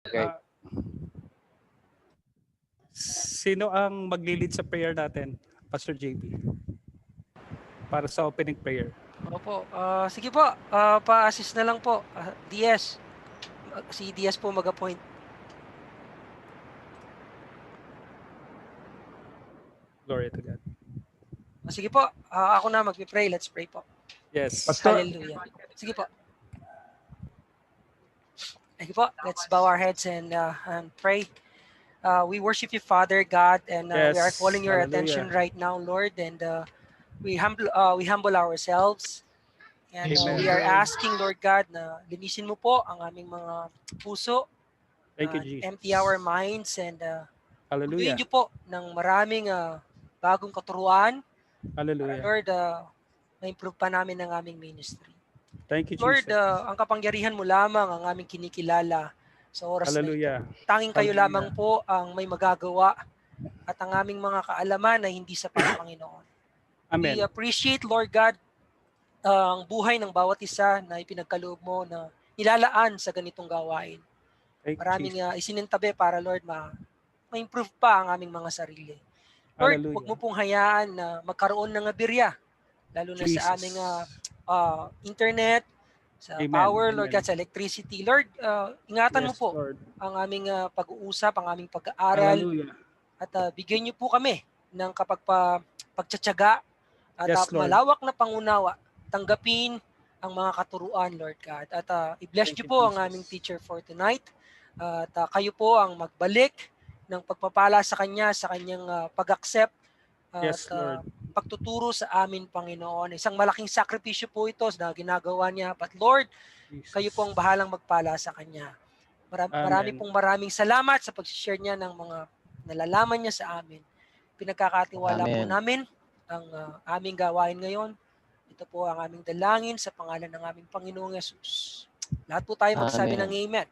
Okay. Sino ang maglilid sa prayer natin, Pastor JB? Para sa opening prayer. Opo. Sige po. Pa-assist na lang po. DS. Si DS po mag-appoint. Glory to God. Sige po. Ako na mag-pray. Let's pray po. Yes. Pastor. Hallelujah. Sige po. Sige po. Let's bow our heads and pray. We worship you, Father God, and we are Yes. calling your Hallelujah. attention right now, Lord, and we humble ourselves, and Amen. we are asking, Lord God, na linisin mo po ang aming mga puso, Thank you, Jesus. empty our minds, and Hallelujah. tuguin niyo po ng maraming bagong katuruan, Hallelujah. Lord, ma-improve pa namin ang aming ministry. Thank you, Lord, Jesus. ang kapangyarihan mo lamang ang aming kinikilala sa oras na ito. Hallelujah. Tanging kayo Hallelujah. lamang po ang may magagawa at ang aming mga kaalaman ay hindi sapat, Panginoon. Amen. We appreciate, Lord God, ang buhay ng bawat isa na ipinagkaloob mo na nilalaan sa ganitong gawain. Thank you, Maraming Jesus. isinintabi para, Lord, ma-improve pa ang aming mga sarili. Lord, Hallelujah. huwag mo pong hayaan na magkaroon ng aberya, lalo na sa Jesus. aming internet, sa Amen. power, Lord Amen. God, sa electricity. Lord, ingatan mo Yes, po Lord. ang aming pag-uusap, ang aming pag-aaral, Hallelujah. at bigyan niyo po kami ng pagtsatsaga at Yes, Lord. malawak na pangunawa. Tanggapin ang mga katuruan, Lord God. At i-bless Thank niyo you, po ang Jesus. aming teacher for tonight. At kayo po ang magbalik ng pagpapala sa kanyang pag-accept at Yes, Lord. pagtuturo sa amin, Panginoon. Isang malaking sakripisyo po ito na ginagawa niya. But Lord, Jesus. kayo po ang bahalang magpala sa kanya. Marami Amen. maraming salamat sa pag-share niya ng mga nalalaman niya sa amin. Pinagkakatiwala po Amen. namin ang aming gawain ngayon. Ito po ang aming dalangin sa pangalan ng aming Panginoong Yesus. Lahat po tayo magsabi Amen. ng Amen.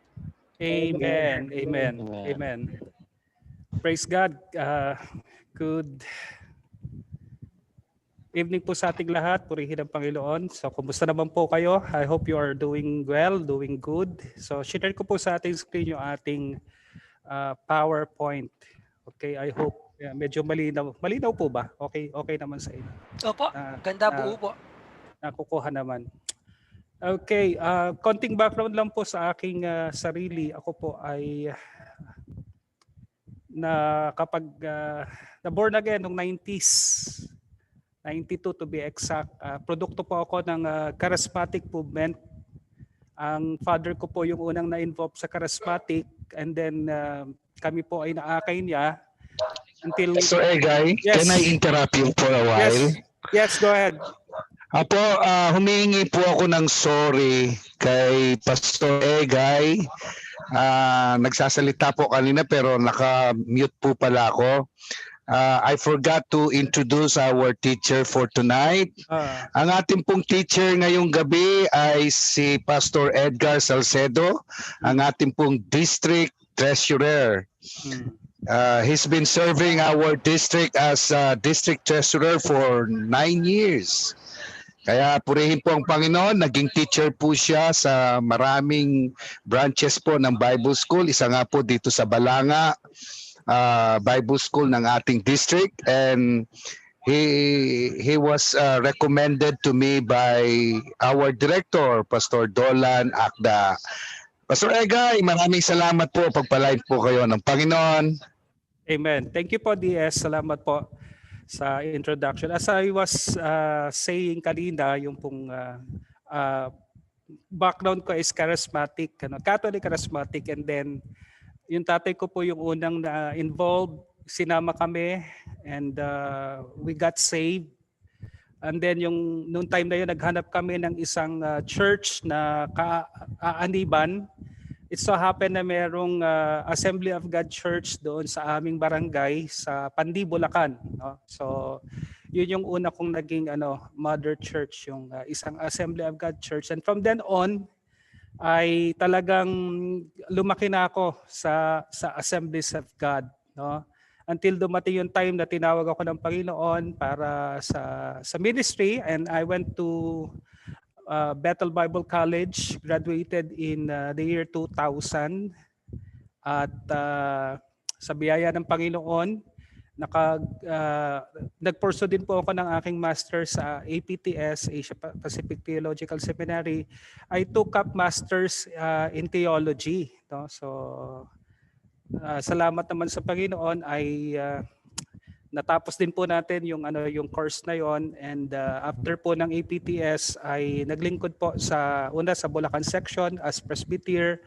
Amen. Amen. Amen. Amen. Praise God. Good evening po sa ating lahat. Purihin ang Panginoon. So, kumusta naman po kayo? I hope you are doing well, doing good. So, share ko po sa ating screen yung ating PowerPoint. Okay, I hope medyo malinaw. Malinaw po ba? Okay, okay naman sa inyo. Opo, ganda buo po. Nakukuha naman. Okay, konting background lang po sa aking sarili. Ako po ay kapag na born again noong 90s, 92 to be exact. Produkto po ako ng charismatic movement. Ang father ko po yung unang na-involve sa charismatic, and then kami po ay naakay niya until... So, Egay, Yes. can I interrupt you for a while? Yes, go ahead. Apo, humingi po ako ng sorry kay Pastor Egay. Nagsasalita po kanina pero naka-mute po pala ako. I forgot to introduce our teacher for tonight. Ang ating pong teacher ngayong gabi ay si Pastor Edgar Salcedo, ang ating pong district treasurer. He's been serving our district as district treasurer for 9 years. Kaya purihin po ang Panginoon, naging teacher po siya sa maraming branches po ng Bible School. Isa nga po dito sa Balanga Bible School ng ating district, and he was recommended to me by our director, Pastor Dolan Akda. Pastor Egay, maraming salamat po. Pagpalain po kayo ng Panginoon. Amen. Thank you po, DS. Salamat po sa introduction. As I was saying kanina, yung pong background ko is charismatic, Catholic charismatic, and then yung tatay ko po yung unang na involved, sinama kami, and we got saved. And then noong time na yun, naghanap kami ng isang church na kaaniban. It so happened na merong Assembly of God Church doon sa aming barangay sa Pandi, Bulacan. No? So, yun yung una kong naging mother church, yung isang Assembly of God Church. And from then on, ay talagang lumaki na ako sa Assemblies of God. No? Until dumating yung time na tinawag ako ng Panginoon para sa ministry, and I went to Bethel Bible College, graduated in the year 2000. At sa biyaya ng Panginoon, nagpurso din po ako ng aking master's sa APTS, Asia Pacific Theological Seminary. I took up master's in theology. No? So, salamat naman sa Panginoon ay natapos din po natin yung course na yon, and after po ng APTS ay naglingkod po sa Bulacan section as presbyter,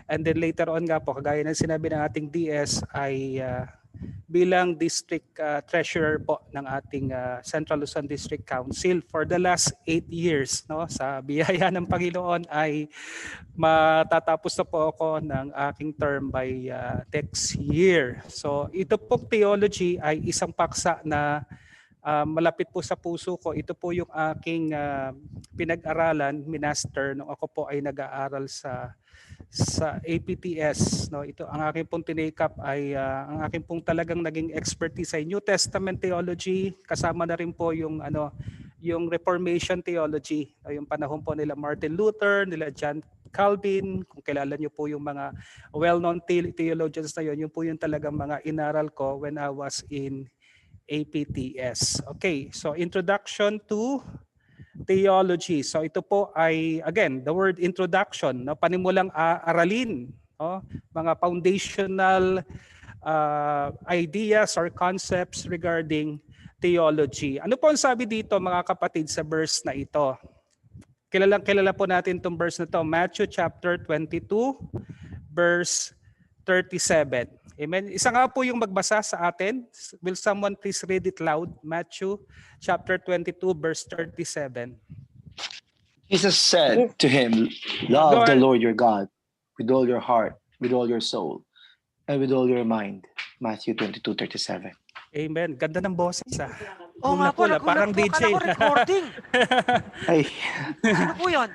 and then later on nga po kagaya ng sinabi ng ating DS ay bilang district treasurer po ng ating Central Luzon District Council for the last 8 years. No? Sa biyaya ng Panginoon ay matatapos na po ako ng aking term by next year. So ito pong theology ay isang paksa na malapit po sa puso ko. Ito po yung aking pinag-aralan, minaster, nung ako po ay nag-aaral sa APTS. No, ito ang aking pong tinake up ay ang aking pong talagang naging expertise ay New Testament theology, kasama na rin po yung Reformation theology, yung panahon po nila Martin Luther, nila John Calvin. Kung kilala niyo po yung mga well-known theologians na yun po yung talagang mga inaral ko when I was in APTS. Okay, so introduction to theology. So ito po ay, again, the word introduction, no? Panimulang aralin, no? Mga foundational ideas or concepts regarding theology. Ano po ang sabi dito mga kapatid sa verse na ito? Kilala po natin itong verse na ito, Matthew chapter 22, verse 37. Amen. Isa nga po yung magbasa sa atin. Will someone please read it loud? Matthew chapter 22 verse 37. Jesus said to him, "Love the Lord your God with all your heart, with all your soul, and with all your mind." Matthew 22:37. Amen. Ganda ng boses ah. Oo nga po, parang nagulat po. DJ. Akala ko recording. Ay, Ano po yun?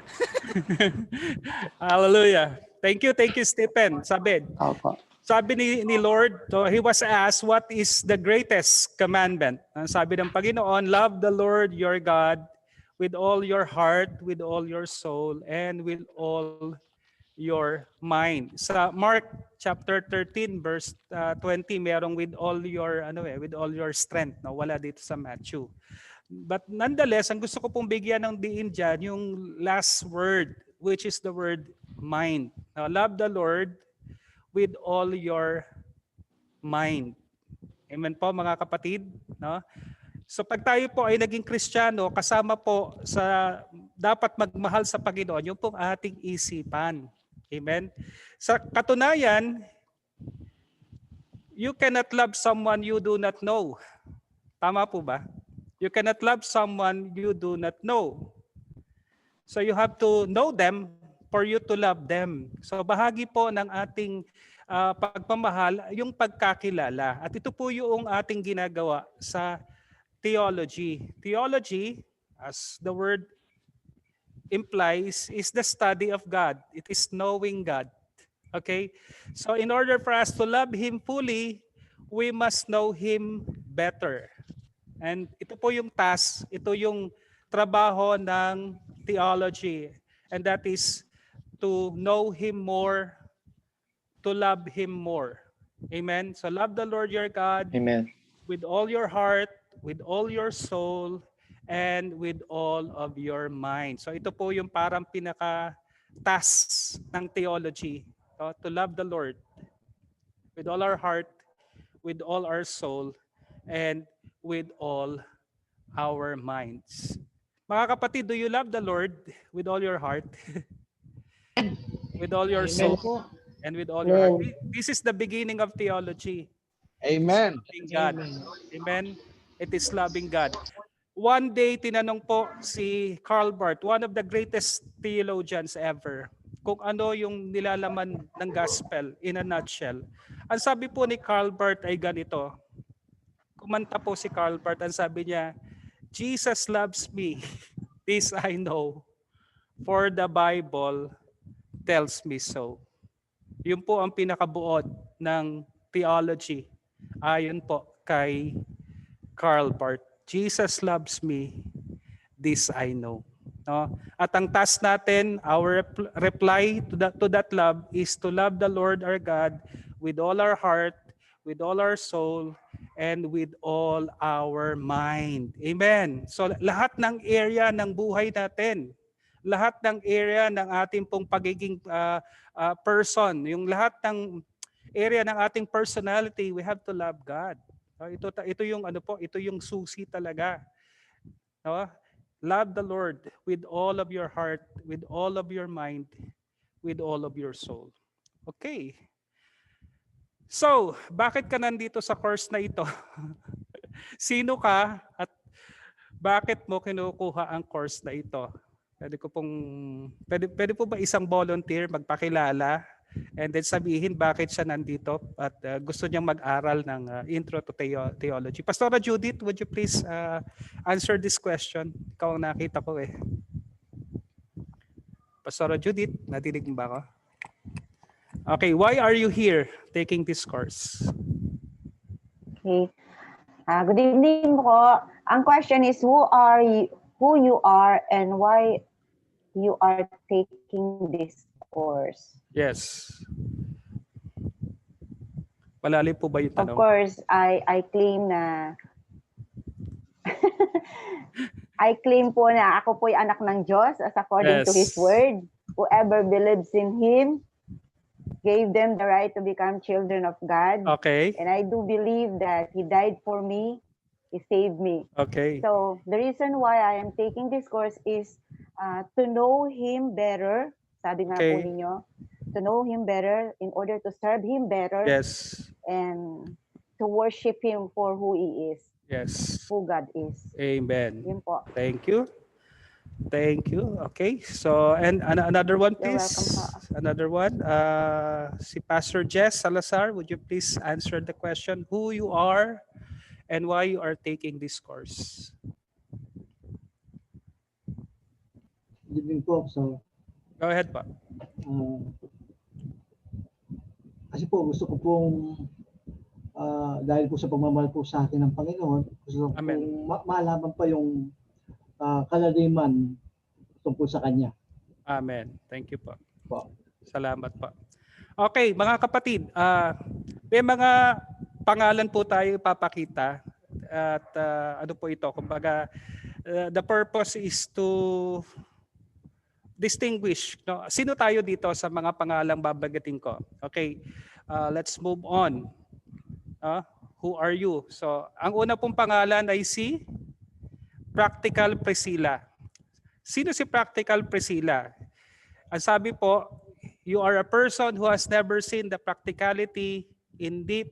Hallelujah. Thank you, Stephen. Sabi ni Lord, so he was asked, what is the greatest commandment? Ang sabi ng Panginoon, love the Lord your God with all your heart, with all your soul, and with all your mind. Sa Mark chapter 13 verse 20, merong with all your strength. No? Wala dito sa Matthew. But nonetheless, ang gusto ko pong bigyan ng diin dyan, yung last word, which is the word mind. Now, love the Lord with all your mind. Amen po mga kapatid. No? So pag tayo po ay naging Kristiyano, kasama po sa dapat magmahal sa Panginoon, yung pong ating isipan. Amen. Sa katunayan, you cannot love someone you do not know. Tama po ba? You cannot love someone you do not know. So you have to know them for you to love them. So bahagi po ng ating pagmamahal, yung pagkakilala. At ito po yung ating ginagawa sa theology. Theology, as the word implies, is the study of God. It is knowing God. Okay? So in order for us to love Him fully, we must know Him better. And ito po yung task, ito yung trabaho ng theology. And that is to know Him more, to love Him more. Amen? So love the Lord your God. Amen. With all your heart, with all your soul, and with all of your mind. So ito po yung parang pinaka-task ng theology. To love the Lord with all our heart, with all our soul, and with all our minds. Mga kapatid, do you love the Lord with all your heart? With all your soul? And with all your heart. This is the beginning of theology. Amen. Loving God. Amen. It is loving God. One day, tinanong po si Karl Barth, one of the greatest theologians ever, kung ano yung nilalaman ng gospel in a nutshell. Ang sabi po ni Karl Barth ay ganito. Kumanta po si Karl Barth, ang sabi niya, Jesus loves me, this I know, for the Bible tells me so. Yun po ang pinakabuod ng theology ayon po kay Karl Barth. Jesus loves me, this I know. No? At ang task natin, our reply to that love is to love the Lord our God with all our heart, with all our soul, and with all our mind. Amen. So lahat ng area ng buhay natin, lahat ng area ng ating pong pagiging person, yung lahat ng area ng ating personality, we have to love God. Ito yung ano po, ito yung susi talaga. No? Love the Lord with all of your heart, with all of your mind, with all of your soul. Okay. So, bakit ka nandito sa course na ito? Sino ka at bakit mo kinukuha ang course na ito? Pwede po ba isang volunteer magpakilala and then sabihin bakit siya nandito at gusto niyang mag-aral ng Intro to Theology. Pastora Judith, would you please answer this question? Ikaw ang nakita ko eh. Pastora Judith, nadinig mo ba ako? Okay, why are you here taking this course? Okay. Good evening po. Ang question is who you are and why you are taking this course. Yes. Malalim po ba yung tanong? Of course, I claim na I claim po na ako po ay anak ng Diyos as according to His word. Whoever believes in Him gave them the right to become children of God. Okay. And I do believe that He died for me. He saved me. Okay. So the reason why I am taking this course is to know Him better. Sabi nga po ninyo, to know Him better in order to serve Him better. Yes. And to worship Him for who He is. Yes. Who God is. Amen. Yun po. Thank you. Thank you. Okay. So, and another one, You're please. welcome. Another one. Si Pastor Jess Salazar, would you please answer the question, who you are and why you are taking this course? Good evening po. So, go ahead pa. Kasi po gusto ko pong dahil po sa pagmamahal po sa atin ng Panginoon, gusto ko pong malaman pa yung kalaliman tungkol sa Kanya. Amen. Thank you po. Po. Salamat po. Okay, mga kapatid, may mga pangalan po tayo ipapakita at ano po ito, kumbaga the purpose is to distinguish, no? Sino tayo dito sa mga pangalang babagating ko? Okay, let's move on. Who are you? So, ang una pong pangalan ay si Practical Priscilla. Sino si Practical Priscilla? Ang sabi po, you are a person who has never seen the practicality in deep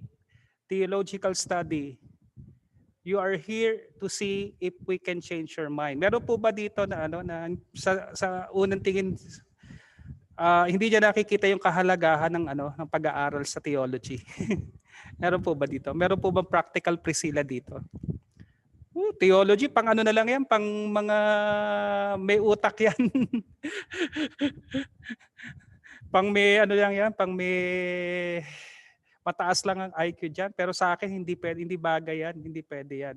theological study. You are here to see if we can change your mind. Meron po ba dito na sa unang tingin hindi niya nakikita yung kahalagahan ng pag-aaral sa theology? Meron po ba dito? Meron po bang Practical Priscilla dito? Theology, pang ano na lang yan, pang mga may utak yan. Pang may ano lang yan, pang may mataas lang ang IQ dyan. Pero sa akin, hindi bagay yan, hindi pwede yan.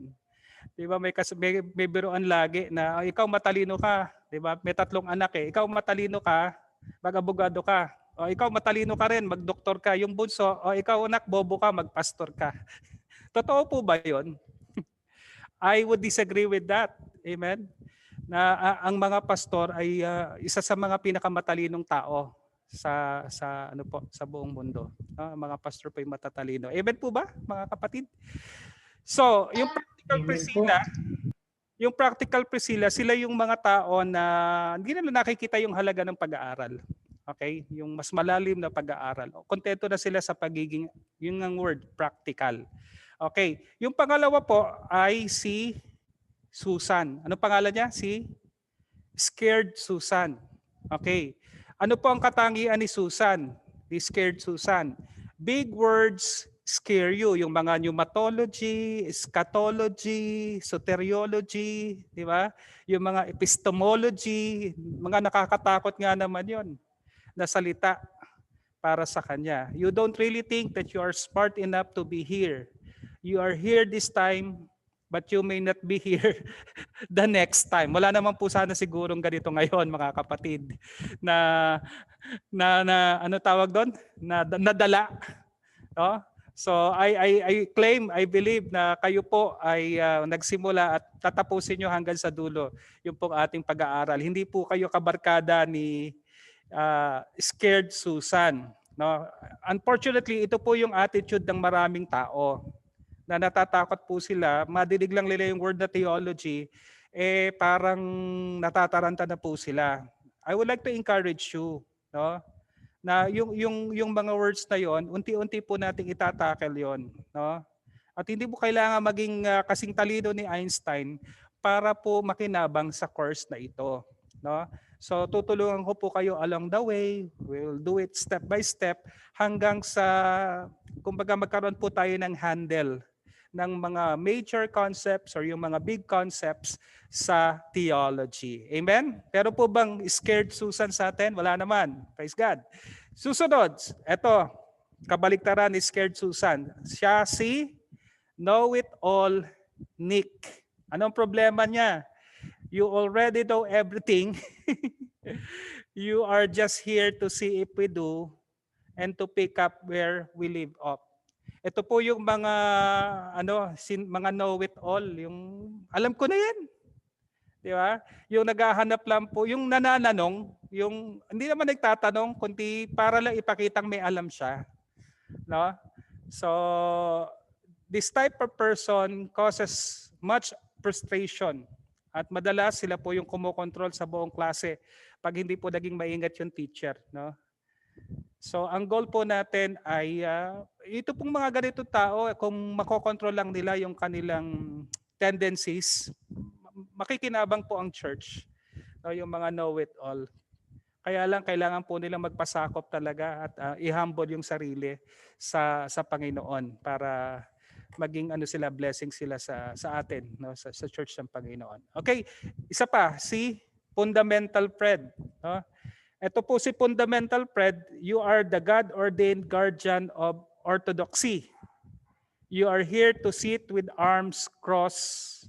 Di ba, may biruan lagi na ikaw matalino ka. Di ba, may 3 anak eh. Ikaw matalino ka, mag-abogado ka. O ikaw matalino ka rin, mag-doktor ka. Yung bunso, o ikaw anak, bobo ka, mag-pastor ka. Totoo po ba yun? I would disagree with that. Amen. Na ang mga pastor ay isa sa mga pinakamatalinong tao sa buong mundo. Mga pastor po ay matatalino. Amen po ba, mga kapatid? So, yung practical Priscilla, sila yung mga tao na hindi nila nakikita yung halaga ng pag-aaral. Okay? Yung mas malalim na pag-aaral. Kontento na sila sa pagiging, yung ang word, practical. Okay. Yung pangalawa po ay si Susan. Ano pangalan niya? Si Scared Susan. Okay. Ano po ang katangian ni Susan? The Scared Susan. Big words scare you. Yung mga pneumatology, eschatology, soteriology, di ba? Yung mga epistemology, mga nakakatakot nga naman yon na salita para sa kanya. You don't really think that you are smart enough to be here. You are here this time but you may not be here the next time. Wala naman po sana sigurong ganito ngayon, mga kapatid, na ano tawag doon? Nadala. No? So I claim, I believe na kayo po ay nagsimula at tatapusin nyo hanggang sa dulo yung pong ating pag-aaral. Hindi po kayo kabarkada ni Scared Susan. No? Unfortunately, ito po yung attitude ng maraming tao na natatakot po sila, madidig lang nila yung word na theology, parang natataranta na po sila. I would like to encourage you, no? Na yung mga words na yon, unti-unti po nating itatackle yon, no? At hindi po kailangan maging kasing talino ni Einstein para po makinabang sa course na ito, no? So tutulungan ko po kayo along the way. We'll do it step by step hanggang sa kumbaga magkaroon po tayo ng handle ng mga major concepts or yung mga big concepts sa theology. Amen? Pero po bang scared Susan sa atin? Wala naman. Praise God. Susunod, eto, kabaliktaran ni scared Susan. Siya si know-it-all Nick. Anong problema niya? You already know everything. You are just here to see if we do and to pick up where we leave off. Ito po yung mga mga know-it-all, yung alam ko na 'yan. Di ba? Yung naghahanap lang po, yung nanananong, yung hindi naman nagtatanong kundi para lang ipakitang may alam siya, no? So this type of person causes much frustration at madalas sila po yung kumokontrol sa buong klase pag hindi po naging maingat yung teacher, no? So ang goal po natin ay ito pong mga ganito tao, kung makokontrol lang nila yung kanilang tendencies, makikinabang po ang church, no, yung mga know-it-all. Kaya lang kailangan po nilang magpasakop talaga at i-humble yung sarili sa Panginoon para maging sila, blessing sila sa atin, no, sa church ng Panginoon. Okay, isa pa, si Fundamental Fred, no? Ito po si Fundamental Fred, you are the God-ordained guardian of orthodoxy. You are here to sit with arms crossed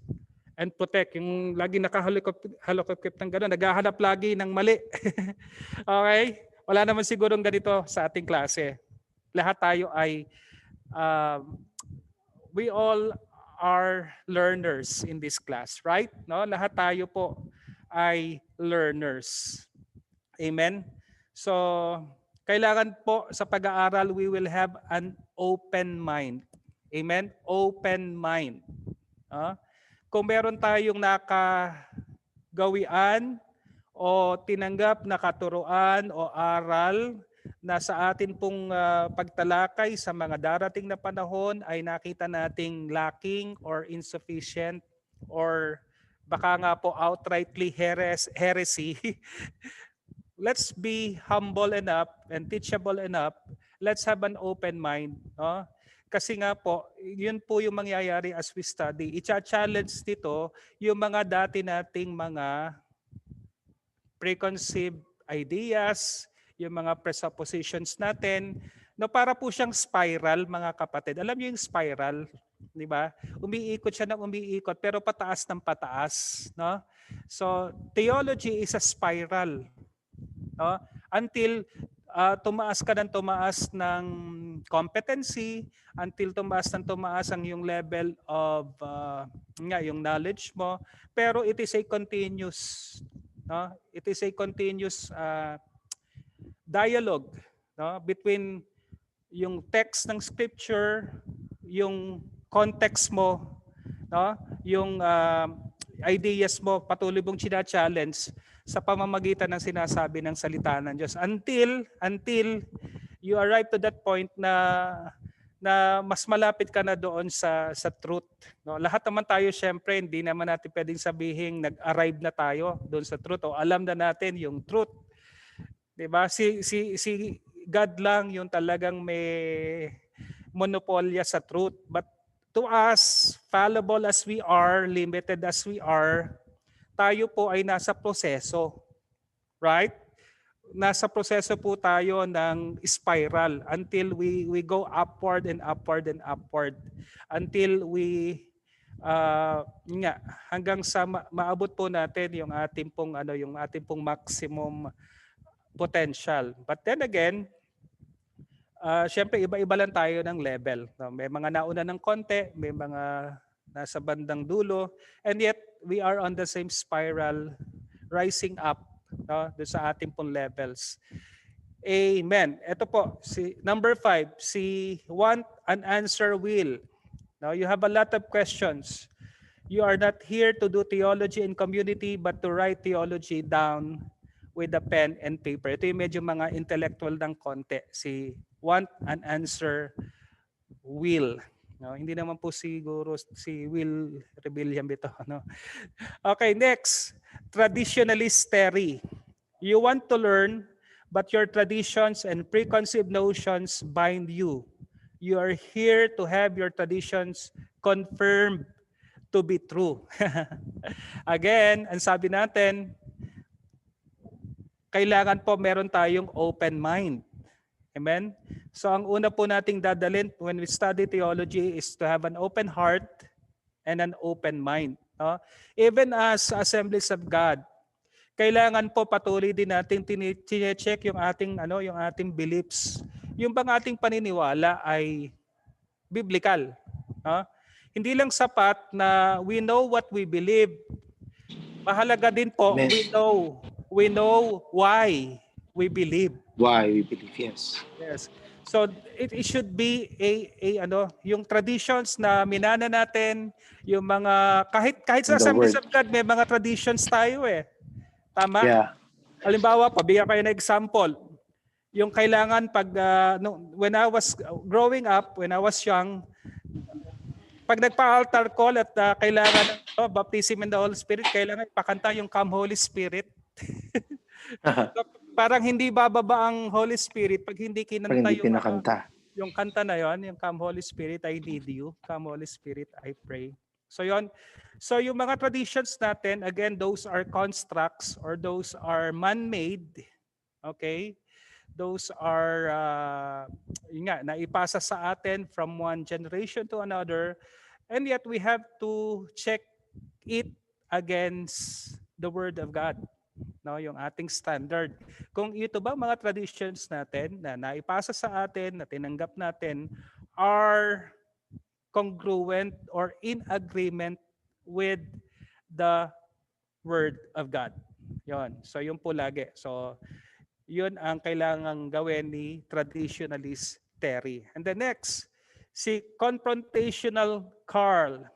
and protect. Yung lagi nakahalokop ng gano'n, naghahanap lagi ng mali. Okay? Wala naman sigurong ganito sa ating klase. Lahat tayo ay, we all are learners in this class, right? No? Lahat tayo po ay learners. Amen? So, kailangan po sa pag-aaral, we will have an open mind. Amen? Open mind. Kung meron tayong nakagawian o tinanggap na katuruan o aral na sa atin pong pagtalakay sa mga darating na panahon ay nakita nating lacking or insufficient or baka nga po outrightly heresy, let's be humble enough and teachable enough. Let's have an open mind. No? Kasi nga po, yun po yung mangyayari as we study. I-challenge dito yung mga dati nating mga preconceived ideas, yung mga presuppositions natin, no, para po siyang spiral, mga kapatid. Alam niyo yung spiral, di ba? Umiikot siya ng umiikot, pero pataas ng pataas. No? So, theology is a spiral. No? Until tumaas ka ng tumaas ng competency, until tumaas ng tumaas ang yung level of yung knowledge mo, pero it is a continuous, no? It is a continuous dialogue, no, between yung text ng scripture, yung context mo, no, yung ideas mo, patuloy mong china-challenge sa pamamagitan ng sinasabi ng salita ng Diyos until you arrive to that point na mas malapit ka na doon sa truth. No? Lahat naman tayo syempre hindi naman natin pwedeng sabihin nag-arrive na tayo doon sa truth o alam na natin yung truth. 'Di ba? Si God lang yung talagang may monopolya sa truth. But to us, fallible as we are, limited as we are, tayo po ay nasa proseso, right? Nasa proseso po tayo ng spiral until we go upward and upward and upward until we Yun nga, hanggang sa maabot po natin yung ating pong maximum potential. But then again, syempre iba-iba lang tayo ng level. No? May mga nauna ng konti, may mga nasa bandang dulo, and yet we are on the same spiral, rising up, no, doon sa ating pong levels. Amen. Ito po, number 5, si want an answer will. Now you have a lot of questions. You are not here to do theology in community, but to write theology down with a pen and paper. Ito yung medyo mga intellectual ng konti. Si want an answer will. No, hindi naman po siguro si Will Rebellion ito. No? Okay, next. Traditionalist theory. You want to learn, but your traditions and preconceived notions bind you. You are here to have your traditions confirmed to be true. Again, ang sabi natin, kailangan po meron tayong open mind. Amen? So ang una po nating dadalhin when we study theology is to have an open heart and an open mind. No? Even as Assemblies of God, kailangan po patuloy din natin tine-check yung ating beliefs. Yung bang ating paniniwala ay biblical. No? Hindi lang sapat na we know what we believe. Mahalaga din po, we know why we believe. Why we believe, yes. Yes. So it should be yung traditions na minana natin, yung mga kahit sa Assemblies of God may mga traditions tayo eh. Tama? Yeah. Halimbawa, pabigyan kayo ng example. Yung kailangan when I was growing up, when I was young, pag nagpa-altar call at kailangan baptism in the Holy Spirit, kailangan ipakanta yung Come Holy Spirit. So, parang hindi bababa ang Holy Spirit pag hindi kinanta yung kanta na yon, yung Come Holy Spirit, I need you. Come Holy Spirit, I pray. So yon. So yung mga traditions natin, again, those are constructs or those are man-made. Okay? Those are naipasa sa atin from one generation to another, and yet we have to check it against the Word of God. No, yung ating standard. Kung ito ba mga traditions natin na naipasa sa atin, na tinanggap natin, are congruent or in agreement with the Word of God. Yon. So yun po lagi. So yun ang kailangang gawin ni traditionalist theory. And the next, si confrontational Carl.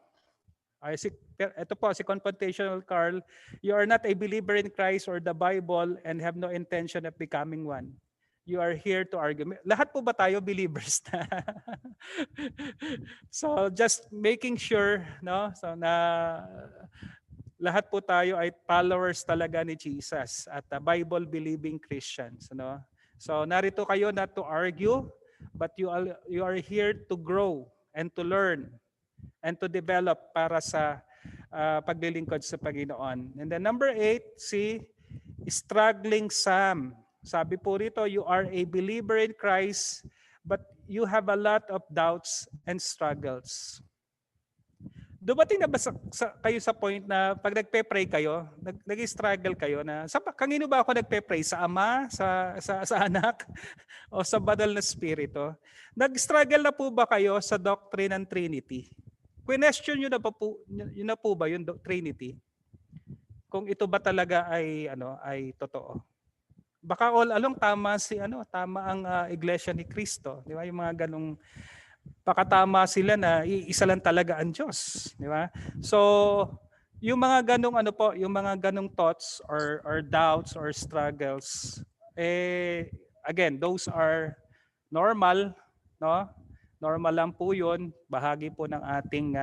Ito po, si confrontational Carl, you are not a believer in Christ or the Bible and have no intention of becoming one. You are here to argue. Lahat po ba tayo believers na? So just making sure, no? So na lahat po tayo ay followers talaga ni Jesus at Bible-believing Christians. No? So narito kayo not to argue, but you are here to grow and to learn and to develop para sa paglilingkod sa Panginoon. And then number 8, si struggling Sam. Sabi po rito, you are a believer in Christ, but you have a lot of doubts and struggles. Dumating na ba kayo sa point na pag nagpe-pray kayo, nag-struggle kayo na kanino ba ako nagpe-pray? Sa Ama, sa Anak, o sa Banal na Espiritu? Nag-struggle na po ba kayo sa doctrine ng Trinity? Question nyo na po ba yung Trinity? Kung ito ba talaga ay totoo? Baka all along tama ang Iglesia ni Cristo, di ba? Yung mga ganong pakatama sila na isa lang talaga ang Diyos, di ba? So, yung mga ganong yung mga ganong thoughts or doubts or struggles, again, those are normal, no? Normal lang po 'yun, bahagi po ng ating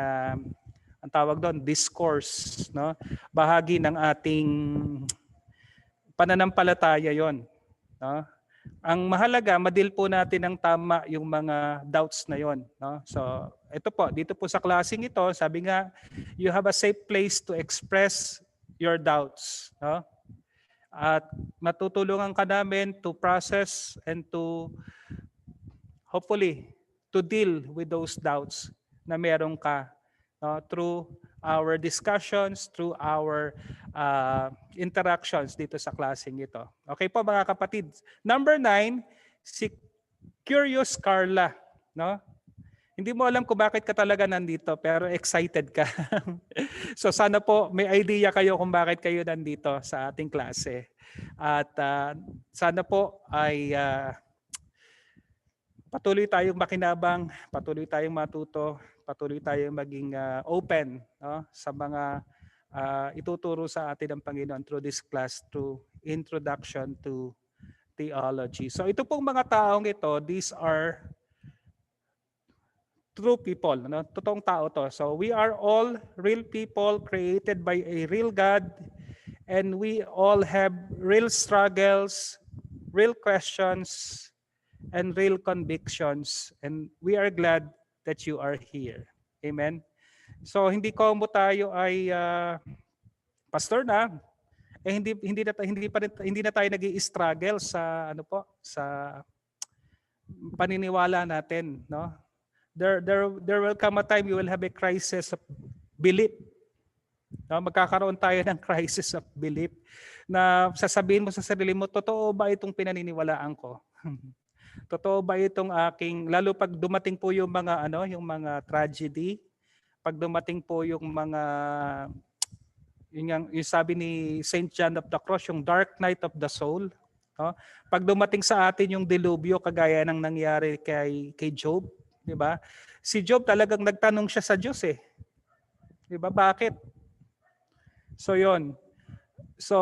ang tawag doon, discourse, no? Bahagi ng ating pananampalataya 'yon, no? Ang mahalaga, madil po natin ng tama yung mga doubts na 'yon, no? So, ito po, dito po sa klaseng ito, sabi nga, you have a safe place to express your doubts, no? At matutulungan ka namin to process and to hopefully to deal with those doubts na meron ka through our discussions, through our interactions dito sa klaseng ito. Okay po mga kapatid. Number 9, si Curious Carla. No? Hindi mo alam kung bakit ka talaga nandito pero excited ka. So sana po may idea kayo kung bakit kayo nandito sa ating klase. At sana po ay patuloy tayong makinabang, patuloy tayong matuto, patuloy tayong maging open, no, sa mga ituturo sa atin ng Panginoon through this class, through Introduction to Theology. So ito pong mga taong ito, these are true people, no? Totoong tao to. So we are all real people created by a real God, and we all have real struggles, real questions, and real convictions, and we are glad that you are here. Amen. So hindi ko mo tayo ay pastor na, hindi na tayo nag-i-struggle sa sa paniniwala natin, no? There will come a time you will have a crisis of belief. No, magkakaroon tayo ng crisis of belief na sasabihin mo sa sarili mo, totoo ba itong pinaniniwalaan ko? Totoo ba itong aking, lalo pag dumating po yung mga yung mga tragedy, pag dumating po yung mga yung sabi ni Saint John of the Cross, yung dark night of the soul, no? Pag dumating sa atin yung dilubyo kagaya ng nangyari kay Job, di ba? Si Job talagang nagtanong siya sa Diyos eh. Di ba? Bakit? So yon. So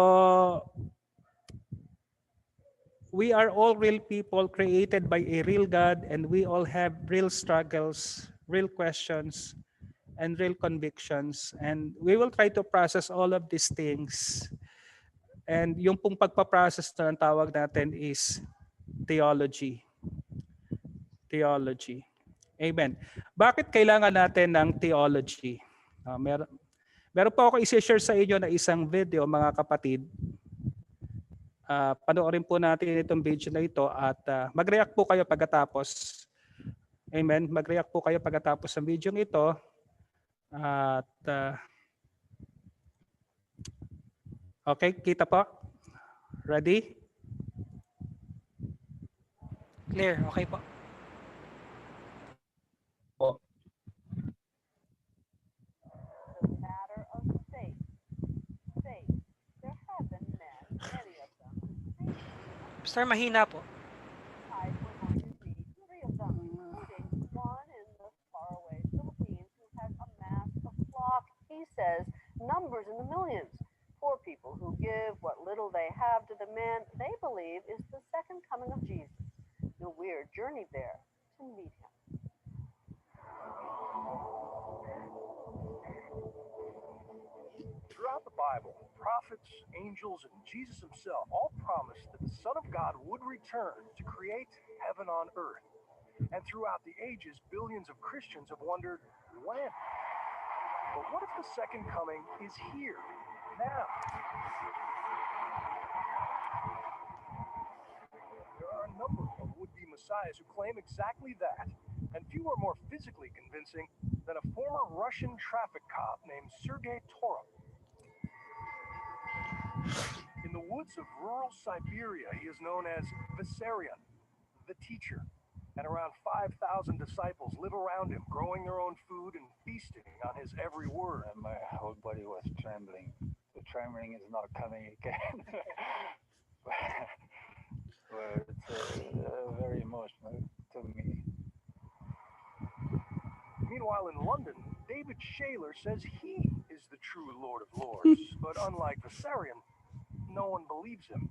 we are all real people created by a real God, and we all have real struggles, real questions, and real convictions. And we will try to process all of these things. And yung pong pagpaprocess na ang tawag natin is theology. Theology. Amen. Bakit kailangan natin ng theology? Meron po ako i-share sa inyo na isang video, mga kapatid. Panoorin po natin itong video na ito at mag-react po kayo pagkatapos. Amen. Mag-react po kayo pagkatapos ng video ito. At okay, kita po? Ready? Clear, okay po. Pastor, mahina po. He says numbers in the millions. Poor people who give what little they have to the man they believe is the second coming of Jesus. The weird journey there to meet him. Throughout the Bible, prophets, angels, and Jesus himself all promised that the Son of God would return to create heaven on earth. And throughout the ages, billions of Christians have wondered, when? But what if the second coming is here, now? There are a number of would-be messiahs who claim exactly that, and few are more physically convincing than a former Russian traffic cop named Sergei Torov. In the woods of rural Siberia, he is known as Vissarion, the teacher. And around 5,000 disciples live around him, growing their own food and feasting on his every word. And my whole body was trembling. The trembling is not coming again. But it's very emotional to me. Meanwhile, in London, David Shaler says he is the true Lord of Lords. But unlike Vissarion, no one believes him.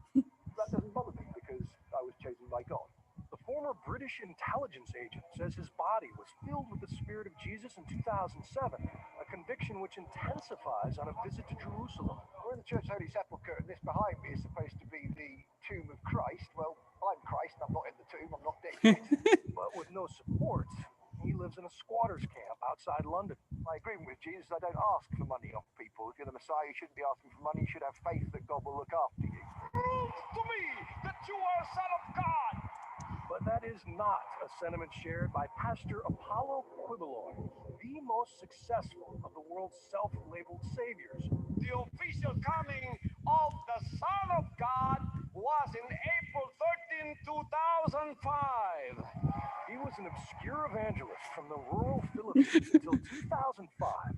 That doesn't bother me because I was chosen by God. The former British intelligence agent says his body was filled with the spirit of Jesus in 2007, a conviction which intensifies on a visit to Jerusalem. We're in the Church Holy Sepulchre, and this behind me is supposed to be the tomb of Christ. Well, I'm Christ, I'm not in the tomb, I'm not dead yet. But with no support, he lives in a squatter's camp outside London. I agree with Jesus, I don't ask for money off people. If you're the Messiah, you shouldn't be asking for money, you should have faith that God will look after you. Prove to me that you are a son of God! But that is not a sentiment shared by Pastor Apollo Quiboloy, the most successful of the world's self-labeled saviors. The official coming of the Son of God was in April 13, 2005. He was an obscure evangelist from the rural Philippines until 2005,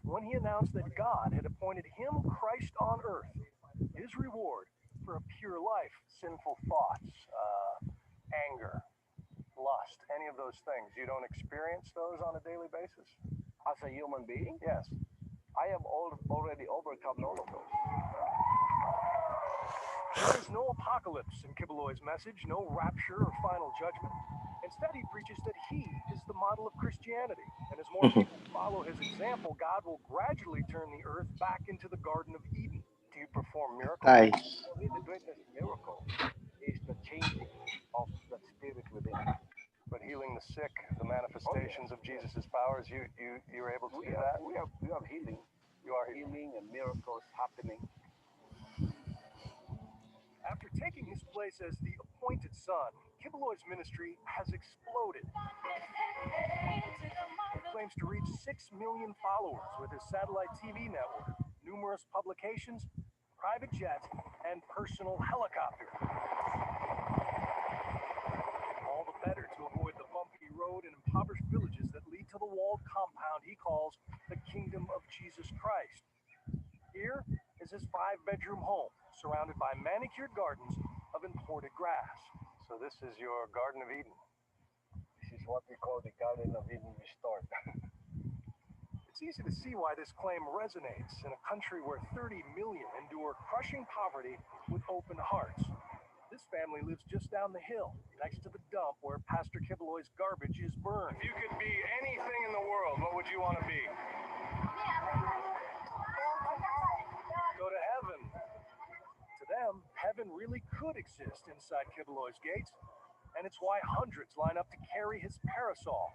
when he announced that God had appointed him Christ on earth. His reward for a pure life, sinful thoughts, anger, lust, any of those things. You don't experience those on a daily basis? As a human being, Yes. I have already overcome all of those. There is no apocalypse in Quiboloy's message, no rapture or final judgment. Instead, he preaches that he is the model of Christianity. And as more people follow his example, God will gradually turn the earth back into the Garden of Eden. Do you perform miracles? Aye. For me, the greatest miracle is the changing of the spirit within. But healing the sick, the manifestations of Jesus' powers, you're able to do that? We have healing. You are healing and miracles happening. After taking his place as the appointed son, Quiboloy's ministry has exploded. He claims to reach 6 million followers with his satellite TV network, numerous publications, private jet, and personal helicopter. All the better to avoid the bumpy road and impoverished villages that lead to the walled compound he calls the Kingdom of Jesus Christ. Here is his 5-bedroom home, surrounded by manicured gardens of imported grass. So this is your Garden of Eden. This is what we call the Garden of Eden restored. It's easy to see why this claim resonates in a country where 30 million endure crushing poverty with open hearts. This family lives just down the hill, next to the dump where Pastor Quiboloy's garbage is burned. If you could be anything in the world, what would you want to be? Go to heaven. To them, heaven really could exist inside Quiboloy's gates, and it's why hundreds line up to carry his parasol.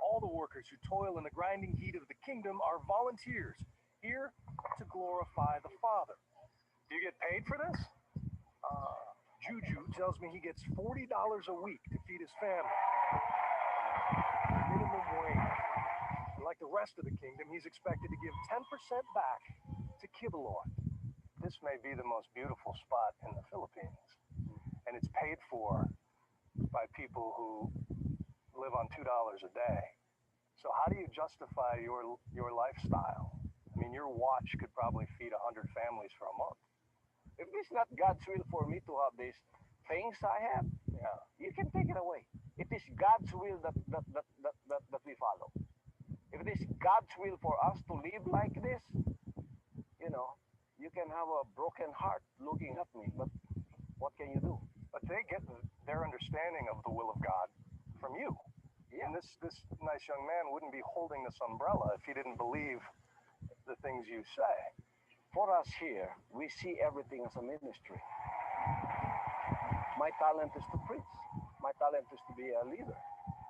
All the workers who toil in the grinding heat of the kingdom are volunteers, here to glorify the Father. Do you get paid for this? Juju tells me he gets $40 a week to feed his family. Minimum wage. Like the rest of the kingdom, he's expected to give 10% back to Quiboloy. This may be the most beautiful spot in the Philippines, and it's paid for by people who live on $2 a day. So how do you justify your lifestyle? I mean, your watch could probably feed 100 families for a month. If it's not God's will for me to have these things I have, you can take it away. It is God's will that we follow. If it is God's will for us to live like this, you can have a broken heart looking at me, but what can you do? But they get their understanding of the will of God from you. Yeah. And this nice young man wouldn't be holding this umbrella if he didn't believe the things you say. For us here, we see everything as a ministry. My talent is to preach. My talent is to be a leader.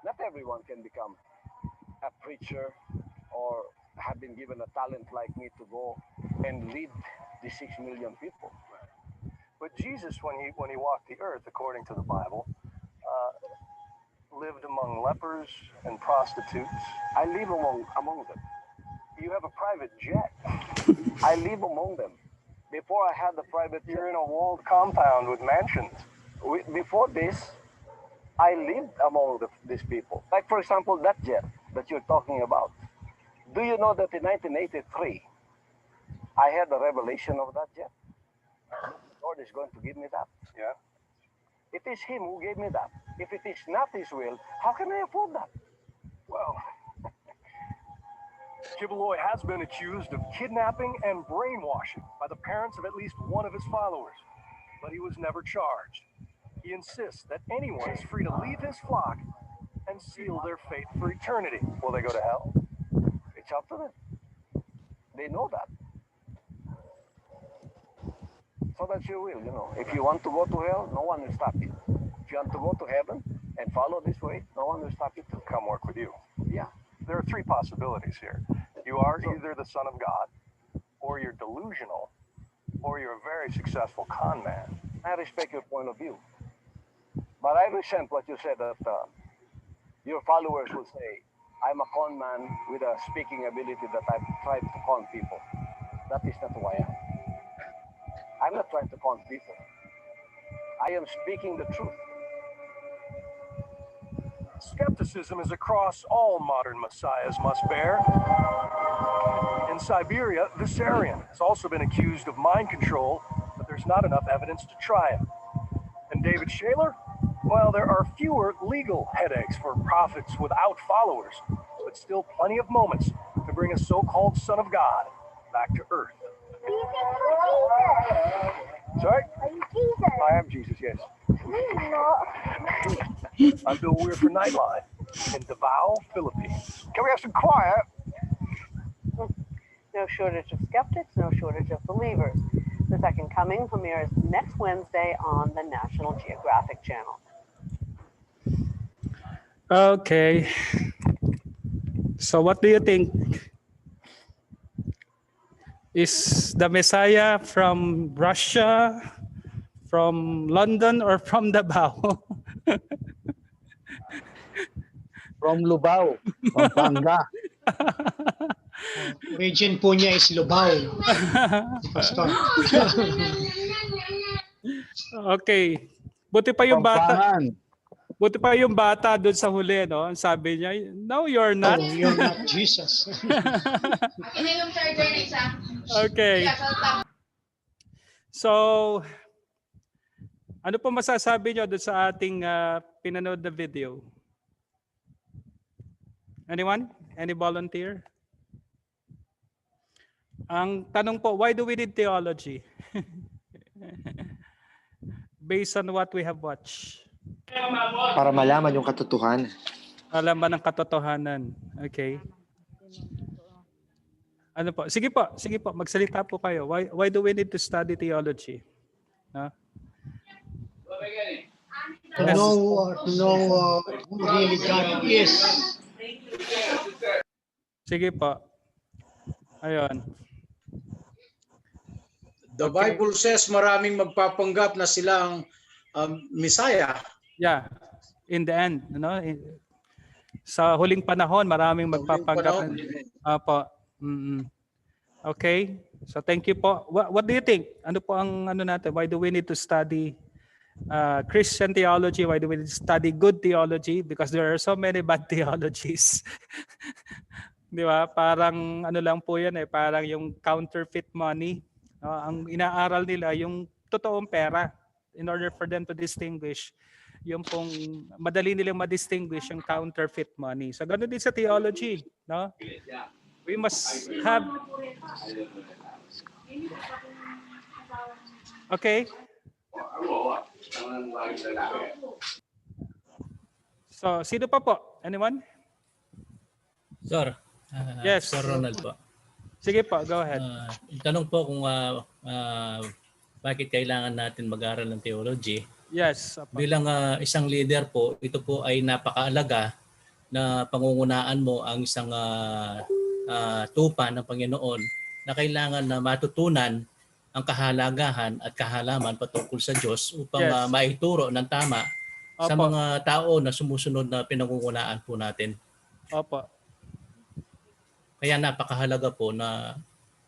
Not everyone can become a preacher or have been given a talent like me to go and lead the 6 million people. But Jesus, when he walked the earth, according to the Bible, lived among lepers and prostitutes. I live among them. You have a private jet. I live among them. Before I had the private jet, You're in a walled compound with mansions. Before this, I lived among these people. Like, for example, that jet that you're talking about. Do you know that in 1983, I had the revelation of that jet? The Lord is going to give me that. Yeah. It is Him who gave me that. If it is not His will, how can I afford that? Well, Quiboloy has been accused of kidnapping and brainwashing by the parents of at least one of his followers, but he was never charged. He insists that anyone is free to leave his flock and seal their fate for eternity. Will they go to hell? It's up to them. They know that. So that's your will, If you want to go to hell, no one will stop you. If you want to go to heaven and follow this way, no one will stop you to come work with you. Yeah. There are 3 possibilities here. You are either the Son of God, or you're delusional, or you're a very successful con man. I respect your point of view. But I resent what you said that your followers will say, I'm a con man with a speaking ability that I've tried to con people. That is not who I am. I'm not trying to con people. I am speaking the truth. Skepticism is a cross all modern messiahs must bear. In Siberia, Vissarion has also been accused of mind control, but there's not enough evidence to try him. And David Shaler? Well, there are fewer legal headaches for prophets without followers, but still plenty of moments to bring a so-called son of God back to earth. Sorry? Are you Jesus? I am Jesus, yes. I'm Bill Weir for Nightline in Davao, Philippines. Can we have some quiet? No shortage of skeptics, no shortage of believers. The Second Coming premieres next Wednesday on the National Geographic Channel. Okay. So what do you think? Is the Messiah from Russia, from London, or from Davao? From Lubao, Pampanga. Origin po niya is Lubao. Pastor. Okay. Buti pa yung bata. Pampangan. Buti pa yung bata doon sa huli, no? Sabi niya, no, you're not. Oh, you're not Jesus. Okay. So, ano po masasabi niyo doon sa ating pinanood na video? Anyone? Any volunteer? Ang tanong po, why do we need theology? Based on what we have watched. Para malaman yung katotohanan. Alam ba ng katotohanan? Okay. Ano po? Sige po, magsalita po kayo. Why do we need to study theology? No? To know who really God is. Sige po. Ayun. The Bible says maraming magpapanggap na silang Messiah. Yeah. In the end, no? Sa huling panahon, maraming magpapanggap. Apo. Okay. So thank you po. What do you think? Ano po ang ano natin? Why do we need to study Christian theology? Why do we need to study good theology? Because there are so many bad theologies. Di ba? Parang ano lang po yan parang yung counterfeit money. Ang inaaral nila yung totoong pera in order for them to distinguish yung pong madali nilang ma-distinguish yung counterfeit money. So ganoon din sa theology, no? We must have Okay. So, sino pa po? Anyone? Sir. Yes. Sir Ronald po. Sige po, go ahead. Tanong po kung bakit kailangan natin mag-aral ng theology. Yes. Bilang isang leader po, ito po ay napakaalaga na pangungunaan mo ang isang tupa ng Panginoon na kailangan na matutunan ang kahalagahan at kahalaman patungkol sa Diyos upang maituro ng tama sa mga tao na sumusunod na pinangungunaan po natin. Opo. Kaya napakahalaga po na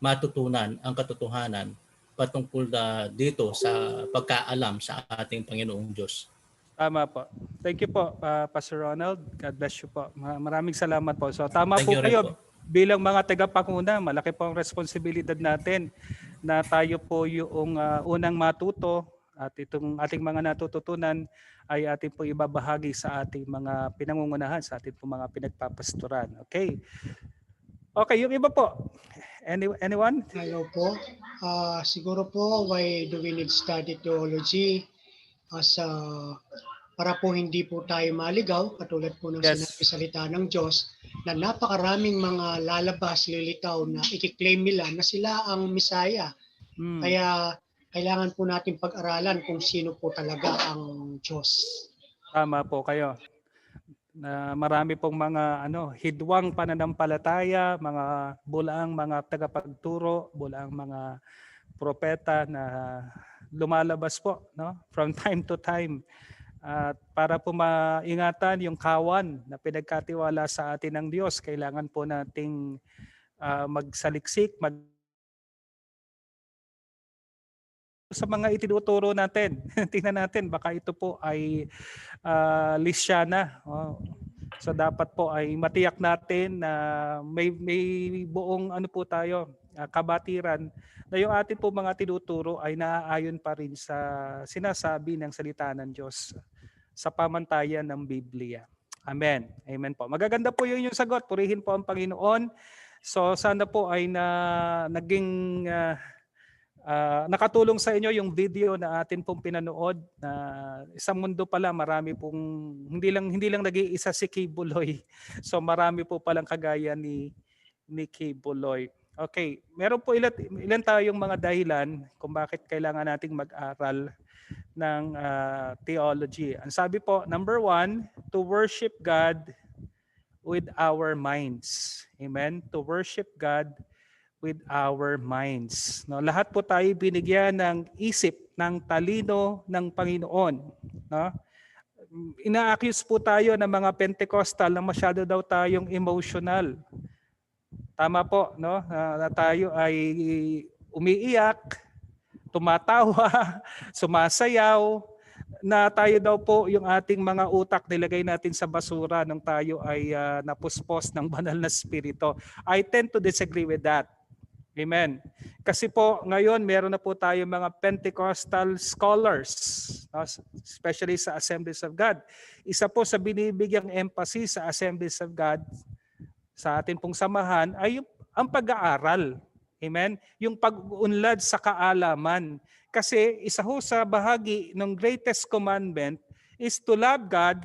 matutunan ang katotohanan patungkol dito sa pagkaalam sa ating Panginoong Diyos. Tama po. Thank you po, Pastor Ronald. God bless you po. Maraming salamat po. So tama Thank po kayo. Po. Bilang mga tagapanguna, malaki po ang responsibilidad natin na tayo po yung unang matuto at itong ating mga natututunan ay ating po ibabahagi sa ating mga pinangungunahan, sa ating po mga pinagpapastoran. Okay. Okay, yung iba po. Anyone? Hello po. Siguro po, why do we need study theology? Para po hindi po tayo maligaw, katulad po ng sinabi salita ng Diyos, na napakaraming mga lalabas, lilitaw na i-claim nila na sila ang Messiah. Kaya kailangan po natin pag-aralan kung sino po talaga ang Diyos. Tama po kayo. Na marami pong mga hidwang pananampalataya, mga bulaang mga tagapagturo, bulaang mga propeta na lumalabas po, no? From time to time. At para po maingatan yung kawan na pinagkatiwala sa atin ng Diyos, kailangan po nating magsaliksik, sa mga itinuturo natin. Tingnan natin, baka ito po ay lisyana. So dapat po ay matiyak natin na may buong ano po tayo, kabatiran na yung atin po mga tinuturo ay naaayon pa rin sa sinasabi ng salita ng Diyos sa pamantayan ng Biblia. Amen. Amen po. Magaganda po yung sagot. Purihin po ang Panginoon. So sana po ay naging nakatulong sa inyo yung video na atin pong pinanood. Isang mundo pala, marami pong hindi lang nag-iisa si Kay Buloy. So marami po palang kagaya ni Kay Buloy. Okay, meron po ilan tayong mga dahilan kung bakit kailangan nating mag-aral ng theology. Ang sabi po, number 1, to worship God with our minds. Amen? To worship God with our minds. No, lahat po tayo binigyan ng isip, ng talino ng Panginoon. No? Ina-accuse po tayo ng mga Pentecostal na masyado daw tayong emotional. Tama po, no? Na tayo ay umiiyak, tumatawa, sumasayaw, na tayo daw po yung ating mga utak nilagay natin sa basura nung tayo ay napuspos ng banal na spirito. I tend to disagree with that. Amen. Kasi po ngayon meron na po tayo mga Pentecostal scholars, especially sa Assemblies of God. Isa po sa binibigyang emphasis sa Assemblies of God sa atin pong samahan ay ang pag-aaral. Amen? Yung pag-unlad sa kaalaman. Kasi isa ho sa bahagi ng greatest commandment is to love God,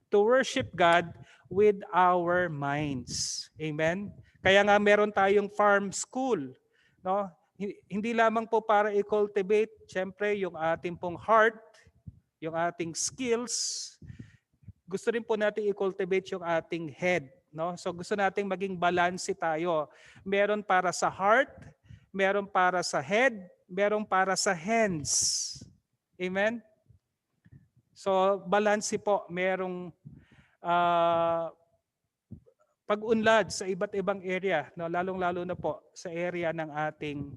to worship God with our minds. Amen? Kaya nga meron tayong farm school. No? Hindi lamang po para i-cultivate, syempre, yung ating pong heart, yung ating skills. Gusto rin po natin i-cultivate yung ating head. No? So gusto nating maging balance tayo. Meron para sa heart, meron para sa head, meron para sa hands. Amen? So balance po, merong pag-unlad sa iba't ibang area, no? Lalong-lalo na po sa area ng ating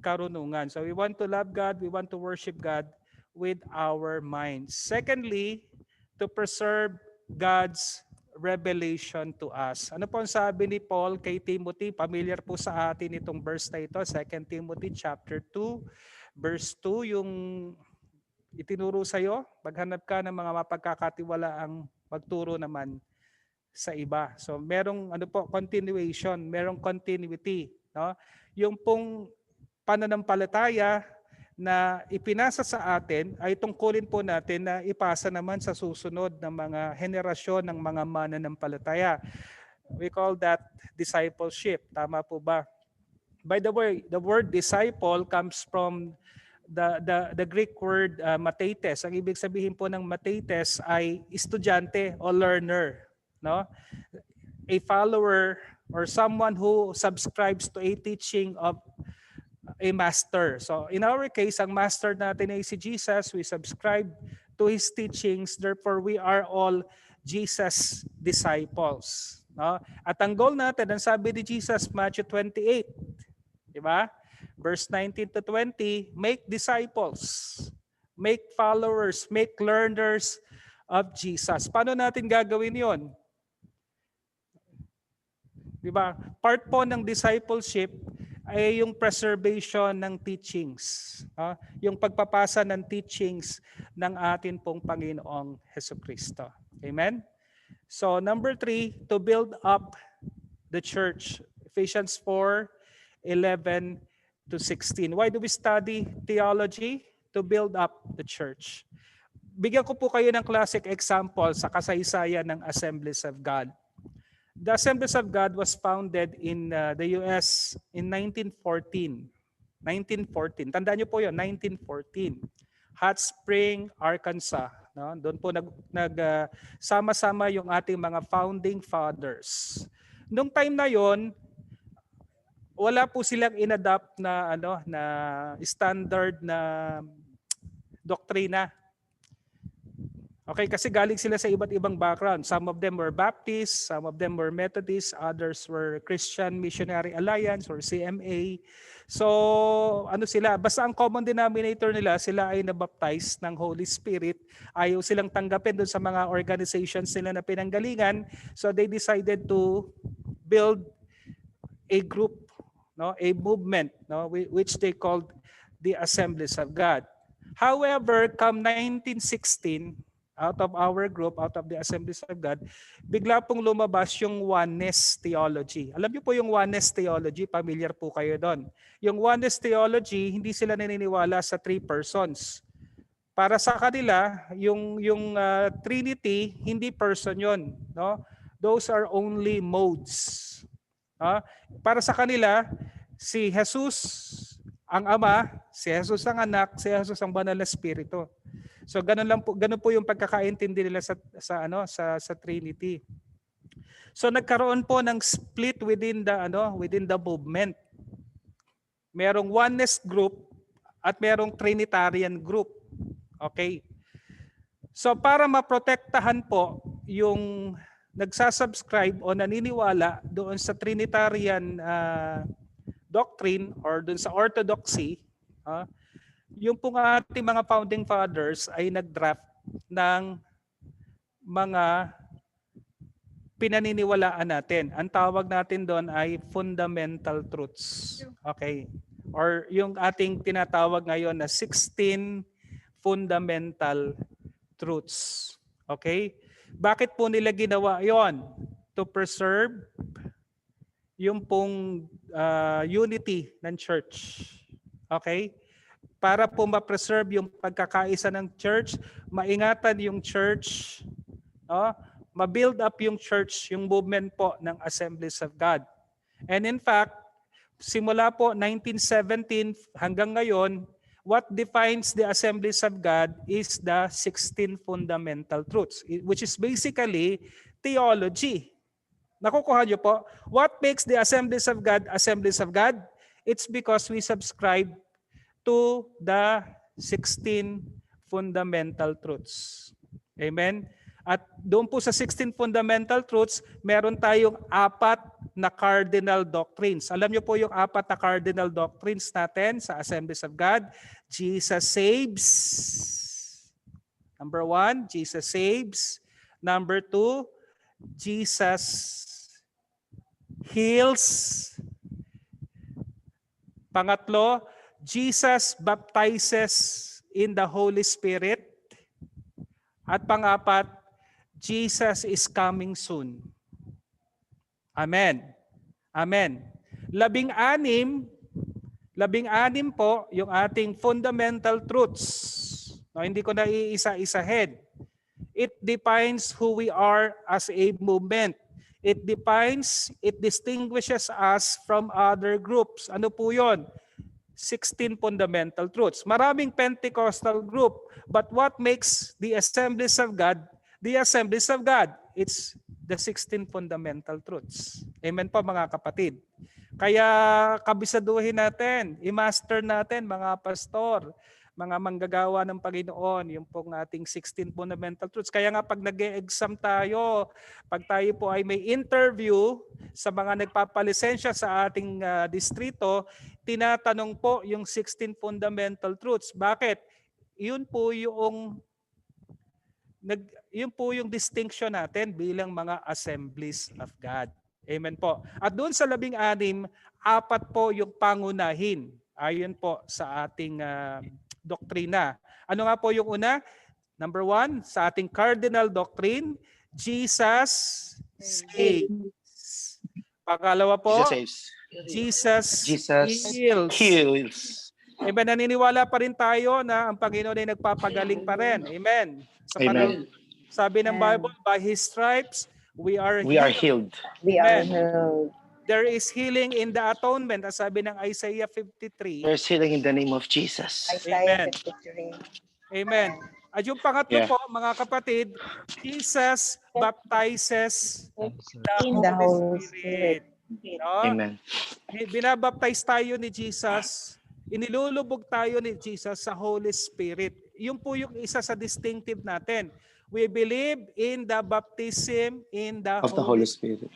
karunungan. So we want to love God, we want to worship God with our minds. Secondly, to preserve God's revelation to us. Ano po ang sabi ni Paul kay Timothy? Familiar po sa atin itong verse na ito, 2 Timothy chapter 2, verse 2, yung itinuro sa iyo, maghanap ka ng mga mapagkakatiwalaang magturo naman sa iba. So merong continuation, merong continuity, no? Yung pong pananampalataya na ipinasa sa atin ay tungkulin po natin na ipasa naman sa susunod ng mga henerasyon ng mga mananampalataya. We call that discipleship. Tama po ba? By the way, the word disciple comes from the Greek word mathetes. Ang ibig sabihin po ng mathetes ay estudyante o learner, no? A follower or someone who subscribes to a teaching of a master. So in our case, ang master natin ay si Jesus. We subscribe to His teachings. Therefore, we are all Jesus disciples. No? At ang goal natin, ang sabi ni Jesus, Matthew 28, di ba? Verse 19 to 20, make disciples, make followers, make learners of Jesus. Paano natin gagawin yon? Di ba? Part po ng discipleship ay yung preservation ng teachings. Yung pagpapasa ng teachings ng atin pong Panginoong Hesukristo. Amen? So number 3, to build up the church. Ephesians 4:11 to 16. Why do we study theology? To build up the church. Bigyan ko po kayo ng classic example sa kasaysayan ng Assemblies of God. The Assemblies of God was founded in the US in 1914. 1914. Tandaan niyo po yun, 1914. Hot Spring, Arkansas. No? Doon po sama-sama yung ating mga founding fathers. Nung time na yon, wala po silang inadapt na na standard na doktrina. Okay, kasi galing sila sa iba't ibang background. Some of them were Baptist, some of them were Methodist, others were Christian Missionary Alliance or CMA. So, ano sila, basta ang common denominator nila, sila ay nabaptize ng Holy Spirit. Ayaw silang tanggapin doon sa mga organizations nila na pinanggalingan. So, they decided to build a group, no, a movement, no, which they called the Assemblies of God. However, come 1916, out of our group, out of the Assemblies of God, bigla pong lumabas yung oneness theology. Alam niyo po yung oneness theology, familiar po kayo doon. Yung oneness theology, hindi sila naniniwala sa three persons. Para sa kanila, yung Trinity, hindi person yun. No? Those are only modes. Para sa kanila, si Jesus ang Ama, si Jesus ang Anak, si Jesus ang Banal na Espiritu. So ganun po yung pagkakaintindi nila sa Trinity. So nagkaroon po ng split within the movement. Merong oneness group at merong Trinitarian group. Okay? So para maprotektahan po yung nagsasubscribe o naniniwala doon sa Trinitarian doctrine or doon sa orthodoxy, yung pong ating mga founding fathers ay nag-draft ng mga pinaniniwalaan natin. Ang tawag natin doon ay fundamental truths. Okay? Or yung ating tinatawag ngayon na 16 fundamental truths. Okay? Bakit po nila ginawa yon? To preserve yung pong unity ng church. Okay? Para po ma-preserve yung pagkakaisa ng church, maingatan yung church, ma-build up yung church, yung movement po ng Assemblies of God. And in fact, simula po 1917 hanggang ngayon, what defines the Assemblies of God is the 16 fundamental truths, which is basically theology. Nakukuha niyo po? What makes the Assemblies of God Assemblies of God? It's because we subscribe to the 16 fundamental truths. Amen? At doon po sa 16 fundamental truths, meron tayong 4 na cardinal doctrines. Alam niyo po yung 4 na cardinal doctrines natin sa Assemblies of God. Jesus saves. Number 1, Jesus saves. Number 2, Jesus heals. Pangatlo, Jesus baptizes in the Holy Spirit. At pang-apat, Jesus is coming soon. Amen. Amen. 16 po yung ating fundamental truths. No, hindi ko na iisa-isahin. It defines who we are as a movement. It distinguishes us from other groups. Ano po yun? 16 fundamental truths. Maraming Pentecostal group, but what makes the Assemblies of God the Assemblies of God? It's the 16 fundamental truths. Amen po mga kapatid. Kaya kabisaduhin natin, i-master natin mga pastor, mga manggagawa ng Panginoon, yung pong ating 16 fundamental truths. Kaya nga pag nag-e-exam tayo, pag tayo po ay may interview sa mga nagpapalisensya sa ating distrito, tinatanong po yung 16 fundamental truths. Bakit? Yun po yung distinction natin bilang mga Assemblies of God. Amen po. At doon sa 16, 4 po yung pangunahin. Ayon po sa ating doktrina. Ano nga po yung una? Number 1, sa ating cardinal doctrine, Jesus saves. Pangalawa po, Jesus heals. Amen. Naniniwala pa rin tayo na ang Panginoon ay nagpapagaling pa rin. Amen. Amen. Sabi ng Bible, by His stripes, we are healed. We are healed. There is healing in the atonement, as sabi ng Isaiah 53. There's healing in the name of Jesus. Isaiah Amen. 53. Amen. At yung pangatlo po, mga kapatid, Jesus baptizes in the Holy Spirit. No? Amen. Binabaptize tayo ni Jesus, inilulubog tayo ni Jesus sa Holy Spirit. Yun po yung isa sa distinctive natin. We believe in the baptism in the Of the Holy Spirit.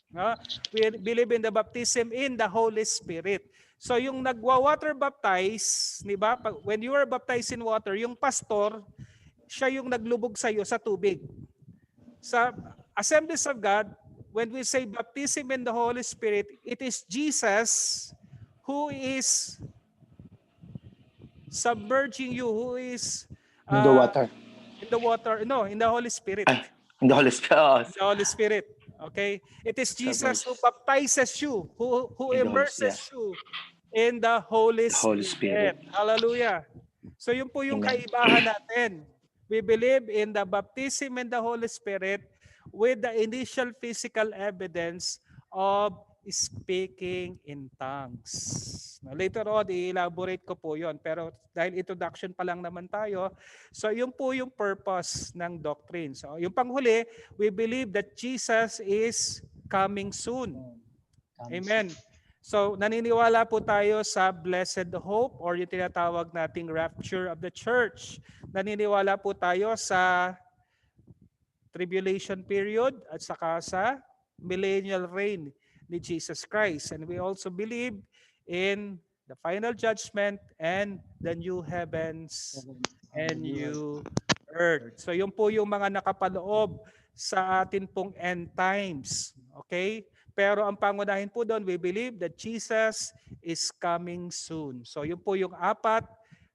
No? We believe in the baptism in the Holy Spirit. So yung nagwa-water baptize, di ba? When you are baptized in water, yung pastor, siya yung naglubog sa iyo sa tubig. Sa Assemblies of God, when we say baptism in the Holy Spirit, it is Jesus who is submerging you, who is In the water. In the water, no, in the Holy Spirit. In the Holy Spirit. Oh. In the Holy Spirit. Okay? It is Jesus who baptizes you, who immerses you in the Holy Spirit. Hallelujah. So yun po yung kaibahan natin. We believe in the baptism in the Holy Spirit with the initial physical evidence of speaking in tongues. Now, later on, i-elaborate ko po yon. Pero dahil introduction pa lang naman tayo, so yun po yung purpose ng doctrine. So yung panghuli, we believe that Jesus is coming soon. Amen. So naniniwala po tayo sa blessed hope or yung tinatawag nating rapture of the church. Naniniwala po tayo sa tribulation period at saka sa millennial reign ni Jesus Christ. And we also believe in the final judgment and the new heavens and new earth. So yun po yung mga nakapaloob sa atin pong end times. Okay? Pero ang pangunahin po doon, we believe that Jesus is coming soon. So yun po yung apat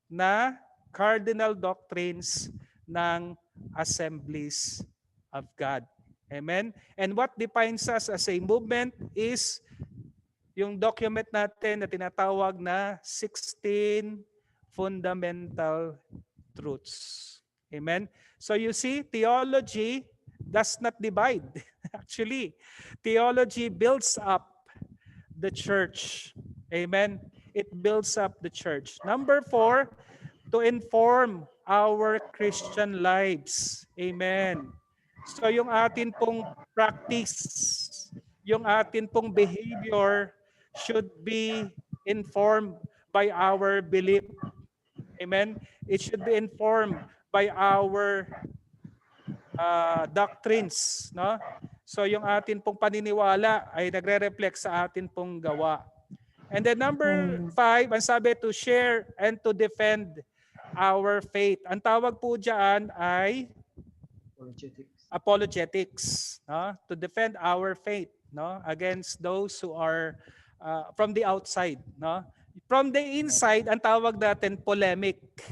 na cardinal doctrines ng Assemblies of God. Amen? And what defines us as a movement is yung document natin na tinatawag na 16 fundamental truths. Amen? So you see, theology does not divide. Actually, theology builds up the church. Amen? It builds up the church. Number 4, to inform our Christian lives. Amen. So yung atin pong practice, yung atin pong behavior should be informed by our belief. Amen? It should be informed by our doctrines. No? So yung atin pong paniniwala ay nagre-reflect sa atin pong gawa. And then number 5, ang sabi, to share and to defend our faith. Ang tawag po dyan ay apologetics, no? To defend our faith, no, against those who are from the outside, no. From the inside, ang tawag natin polemics.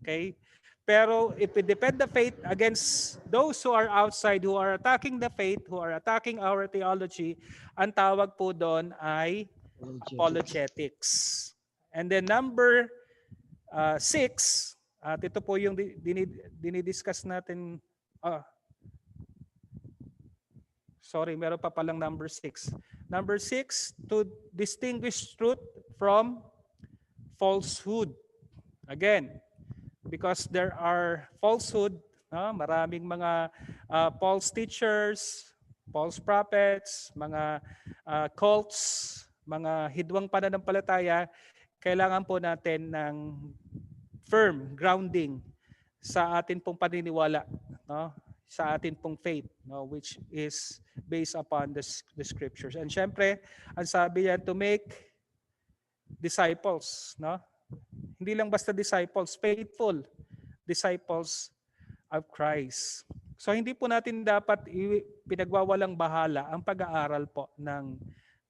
Okay? Pero if we defend the faith against those who are outside, who are attacking the faith, who are attacking our theology, ang tawag po doon ay apologetics. And then number 6, at ito po yung dinidiscuss natin. Sorry, meron pa palang number 6. Number 6, to distinguish truth from falsehood. Again, because there are falsehood, maraming mga false teachers, false prophets, mga cults, mga hidwang pananampalataya, kailangan po natin ng firm grounding sa atin pong paniniwala, no? Sa atin pong faith, no? Which is based upon the scriptures. And syempre, ang sabi yan, to make disciples, no? Hindi lang basta disciples, faithful disciples of Christ. So hindi po natin dapat pinagwawalang bahala ang pag-aaral po ng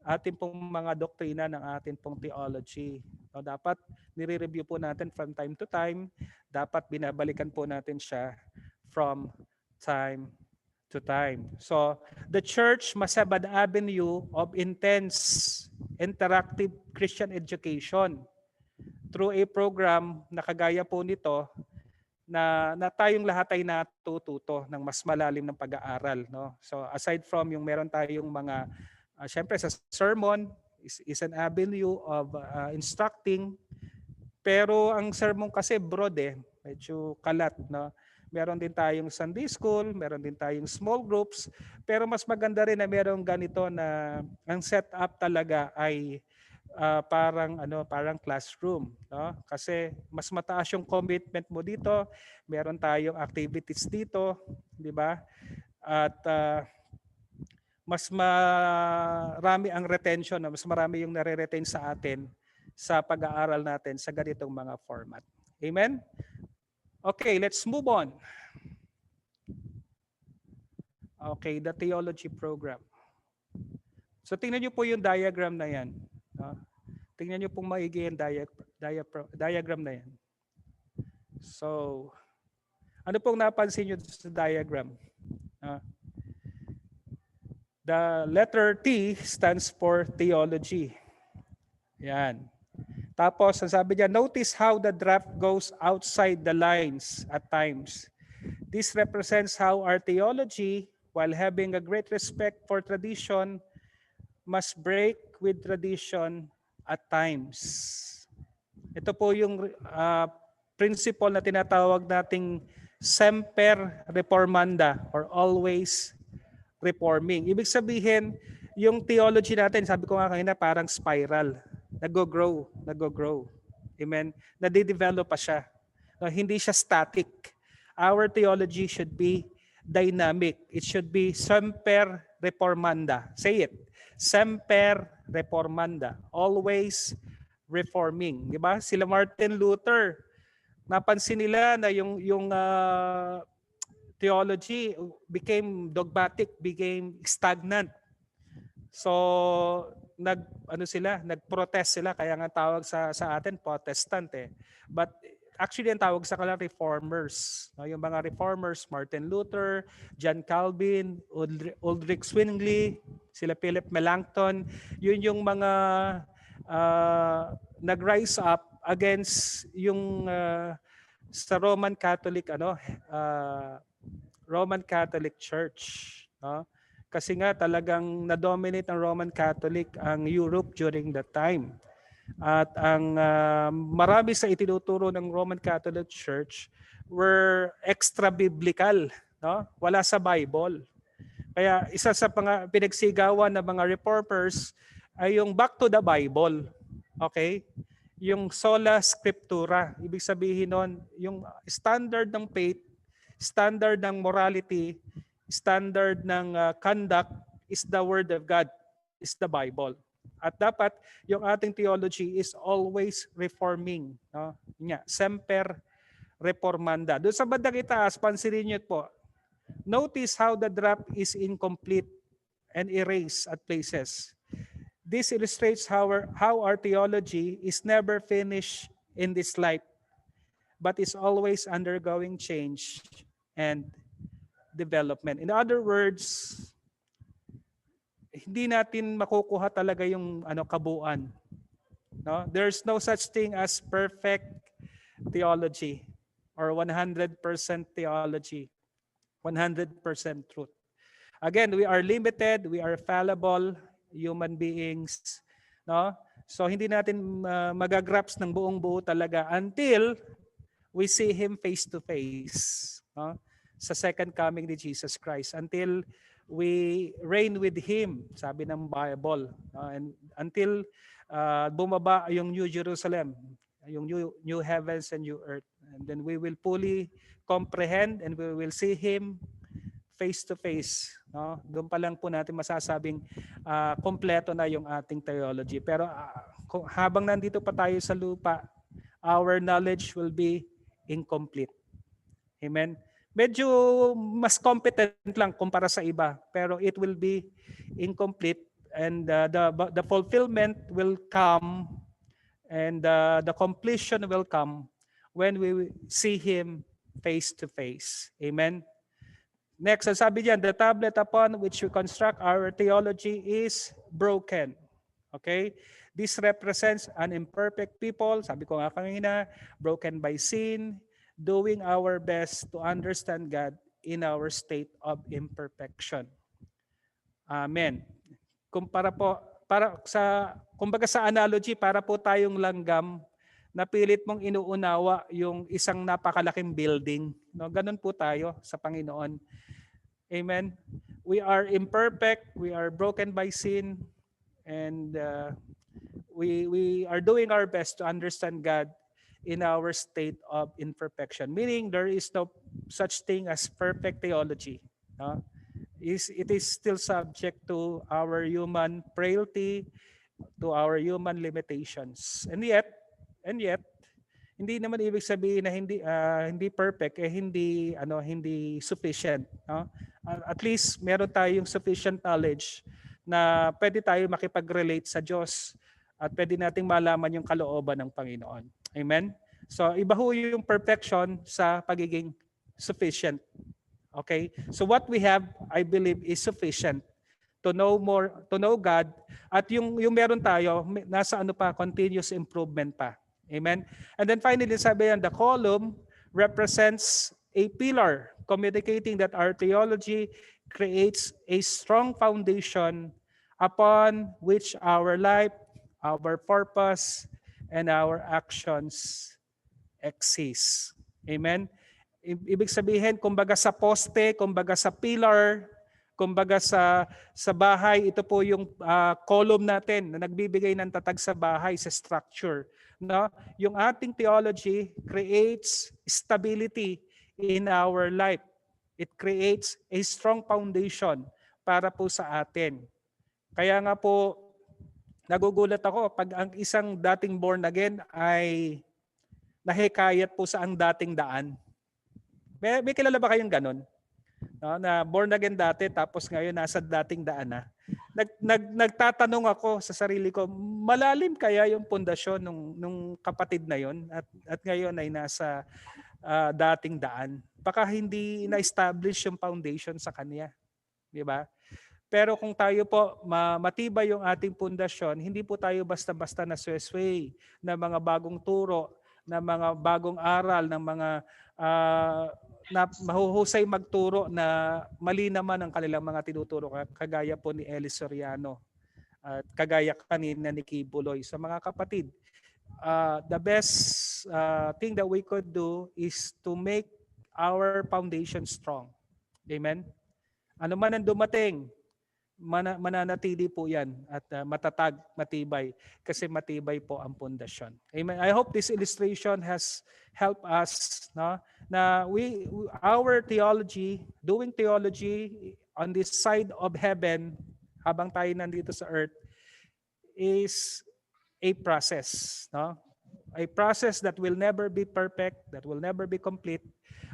atin pong mga doktrina ng atin pong theology. So, dapat nire-review po natin from time to time. Dapat binabalikan po natin siya from time to time. So, the church must have an avenue of intense, interactive Christian education through a program na kagaya po nito na tayong lahat ay natututo ng mas malalim ng pag-aaral. No? So, aside from yung meron tayong mga siyempre sa sermon is an avenue of instructing, pero ang sermon kasi broad medyo kalat, no? Meron din tayong Sunday school, meron din tayong small groups, pero mas maganda rin na merong ganito na ang setup talaga ay parang classroom, no? Kasi mas mataas yung commitment mo dito, meron tayong activities dito, di ba? At mas marami ang retention, mas marami yung nare-retain sa atin sa pag-aaral natin sa ganitong mga format. Amen? Okay, let's move on. Okay, the theology program. So tingnan niyo po yung diagram na yan. No? Tingnan niyo pong maigi yung diagram na yan. So, ano pong napansin niyo sa diagram? The letter T stands for theology. Yan. Tapos, ang sabi niya, notice how the draft goes outside the lines at times. This represents how our theology, while having a great respect for tradition, must break with tradition at times. Ito po yung principle na tinatawag nating semper reformanda or always reforming. Ibig sabihin, yung theology natin, sabi ko nga kanina, parang spiral. Nag-grow. Amen? Nade-develop pa siya. No, hindi siya static. Our theology should be dynamic. It should be semper reformanda. Say it. Semper reformanda. Always reforming. Di ba? Sila Martin Luther, napansin nila na yung theology became dogmatic, became stagnant. So nagprotest sila, kaya nga tawag sa atin Protestant eh. But actually ang tawag sa kanila reformers. No, yung mga reformers, Martin Luther, John Calvin, Ulrich Zwingli, sila Philip Melanchthon, yun yung mga nag-rise up against yung sa Roman Catholic Roman Catholic Church, no? Kasi nga talagang na-dominate ng Roman Catholic ang Europe during that time. At ang marami sa itinuturo ng Roman Catholic Church were extra-biblical, no? Wala sa Bible. Kaya isa sa pinagsigawan ng mga reformers ay yung back to the Bible. Okay? Yung sola scriptura. Ibig sabihin nun, yung standard ng faith, standard ng morality, standard ng conduct is the Word of God, is the Bible. At dapat yung ating theology is always reforming. No? Semper reformanda. Doon sa bandang itaas, pansinin niyo po, notice how the draft is incomplete and erased at places. This illustrates how our theology is never finished in this life, but is always undergoing change and development. In other words, hindi natin makukuha talaga yung kabuuan. No? There's no such thing as perfect theology or 100% theology, 100% truth. Again, we are limited, we are fallible human beings, no? So hindi natin magagrasp ng buong-buo talaga until we see Him face to face, no? Sa second coming ni Jesus Christ, until we reign with Him, sabi ng Bible, and until bumaba yung New Jerusalem, yung new heavens and new earth, and then we will fully comprehend and we will see Him face to face. No? Doon pa lang po natin masasabing kompleto na yung ating theology. Pero habang nandito pa tayo sa lupa, our knowledge will be incomplete. Amen? Medyo mas competent lang kumpara sa iba, pero it will be incomplete, and the fulfillment will come, and the completion will come when we see Him face to face. Amen? Next, sabi diyan, the tablet upon which we construct our theology is broken. Okay? This represents an imperfect people, sabi ko nga kanina, broken by sin, doing our best to understand God in our state of imperfection. Amen. Kumbaga sa analogy, para po tayong langgam na pilit mong inuunawa yung isang napakalaking building. No, ganun po tayo sa Panginoon. Amen. We are imperfect, we are broken by sin, and we are doing our best to understand God in our state of imperfection, meaning there is no such thing as perfect theology. It is still subject to our human frailty, to our human limitations. And yet, hindi naman ibig sabihin na hindi perfect, hindi sufficient. At least meron tayong sufficient knowledge na pwede tayo makipag-relate sa Diyos at pwede nating malaman yung kalooban ng Panginoon. Amen? So iba ho yung perfection sa pagiging sufficient. Okay? So what we have, I believe, is sufficient to know more, to know God, at yung meron tayo, nasa continuous improvement pa. Amen? And then finally, sabi yan, the column represents a pillar, communicating that our theology creates a strong foundation upon which our life, our purpose, and our actions exist. Amen? Ibig sabihin, kumbaga sa poste, kumbaga sa pillar, kumbaga sa bahay, ito po yung column natin na nagbibigay ng tatag sa bahay, sa structure. No? Yung ating theology creates stability in our life. It creates a strong foundation para po sa atin. Kaya nga po, nagugulat ako pag ang isang dating born again ay nahikayat po sa ang dating daan. May kilala ba kayong ganun? No, na born again dati tapos ngayon nasa dating daan na. Nagtatanong ako sa sarili ko, malalim kaya yung pundasyon nung kapatid na yon at ngayon ay nasa dating daan. Baka hindi na-establish yung foundation sa kanya. Di ba? Pero kung tayo po matibay yung ating pundasyon, hindi po tayo basta-basta na sway na mga bagong turo, na mga bagong aral, ng mga na mahuhusay magturo na mali naman ang kanilang mga tinuturo, kagaya po ni Eli Soriano at kagaya kanina ni Kibuloy. Sa mga kapatid, the best thing that we could do is to make our foundation strong. Amen? Ano man ang dumating, mananatili po yan at matatag, matibay, kasi matibay po ang pundasyon. Amen. I hope this illustration has helped us, no, na our theology, doing theology on this side of heaven habang tayo nandito sa earth is a process, no? A process that will never be perfect, that will never be complete.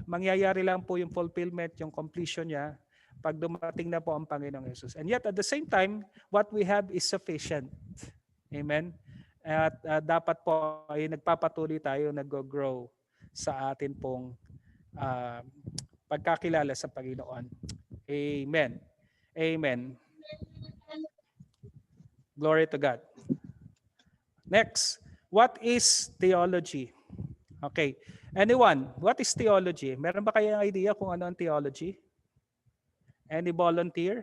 Mangyayari lang po yung fulfillment, yung completion niya pag dumating na po ang Panginoong Jesus. And yet at the same time, what we have is sufficient. Amen? At dapat po ay nagpapatuloy tayo, nag-grow sa atin pong pagkakilala sa Panginoon. Amen. Amen. Glory to God. Next, what is theology? Okay. Anyone, what is theology? Meron ba kayong idea kung ano ang theology? Any volunteer?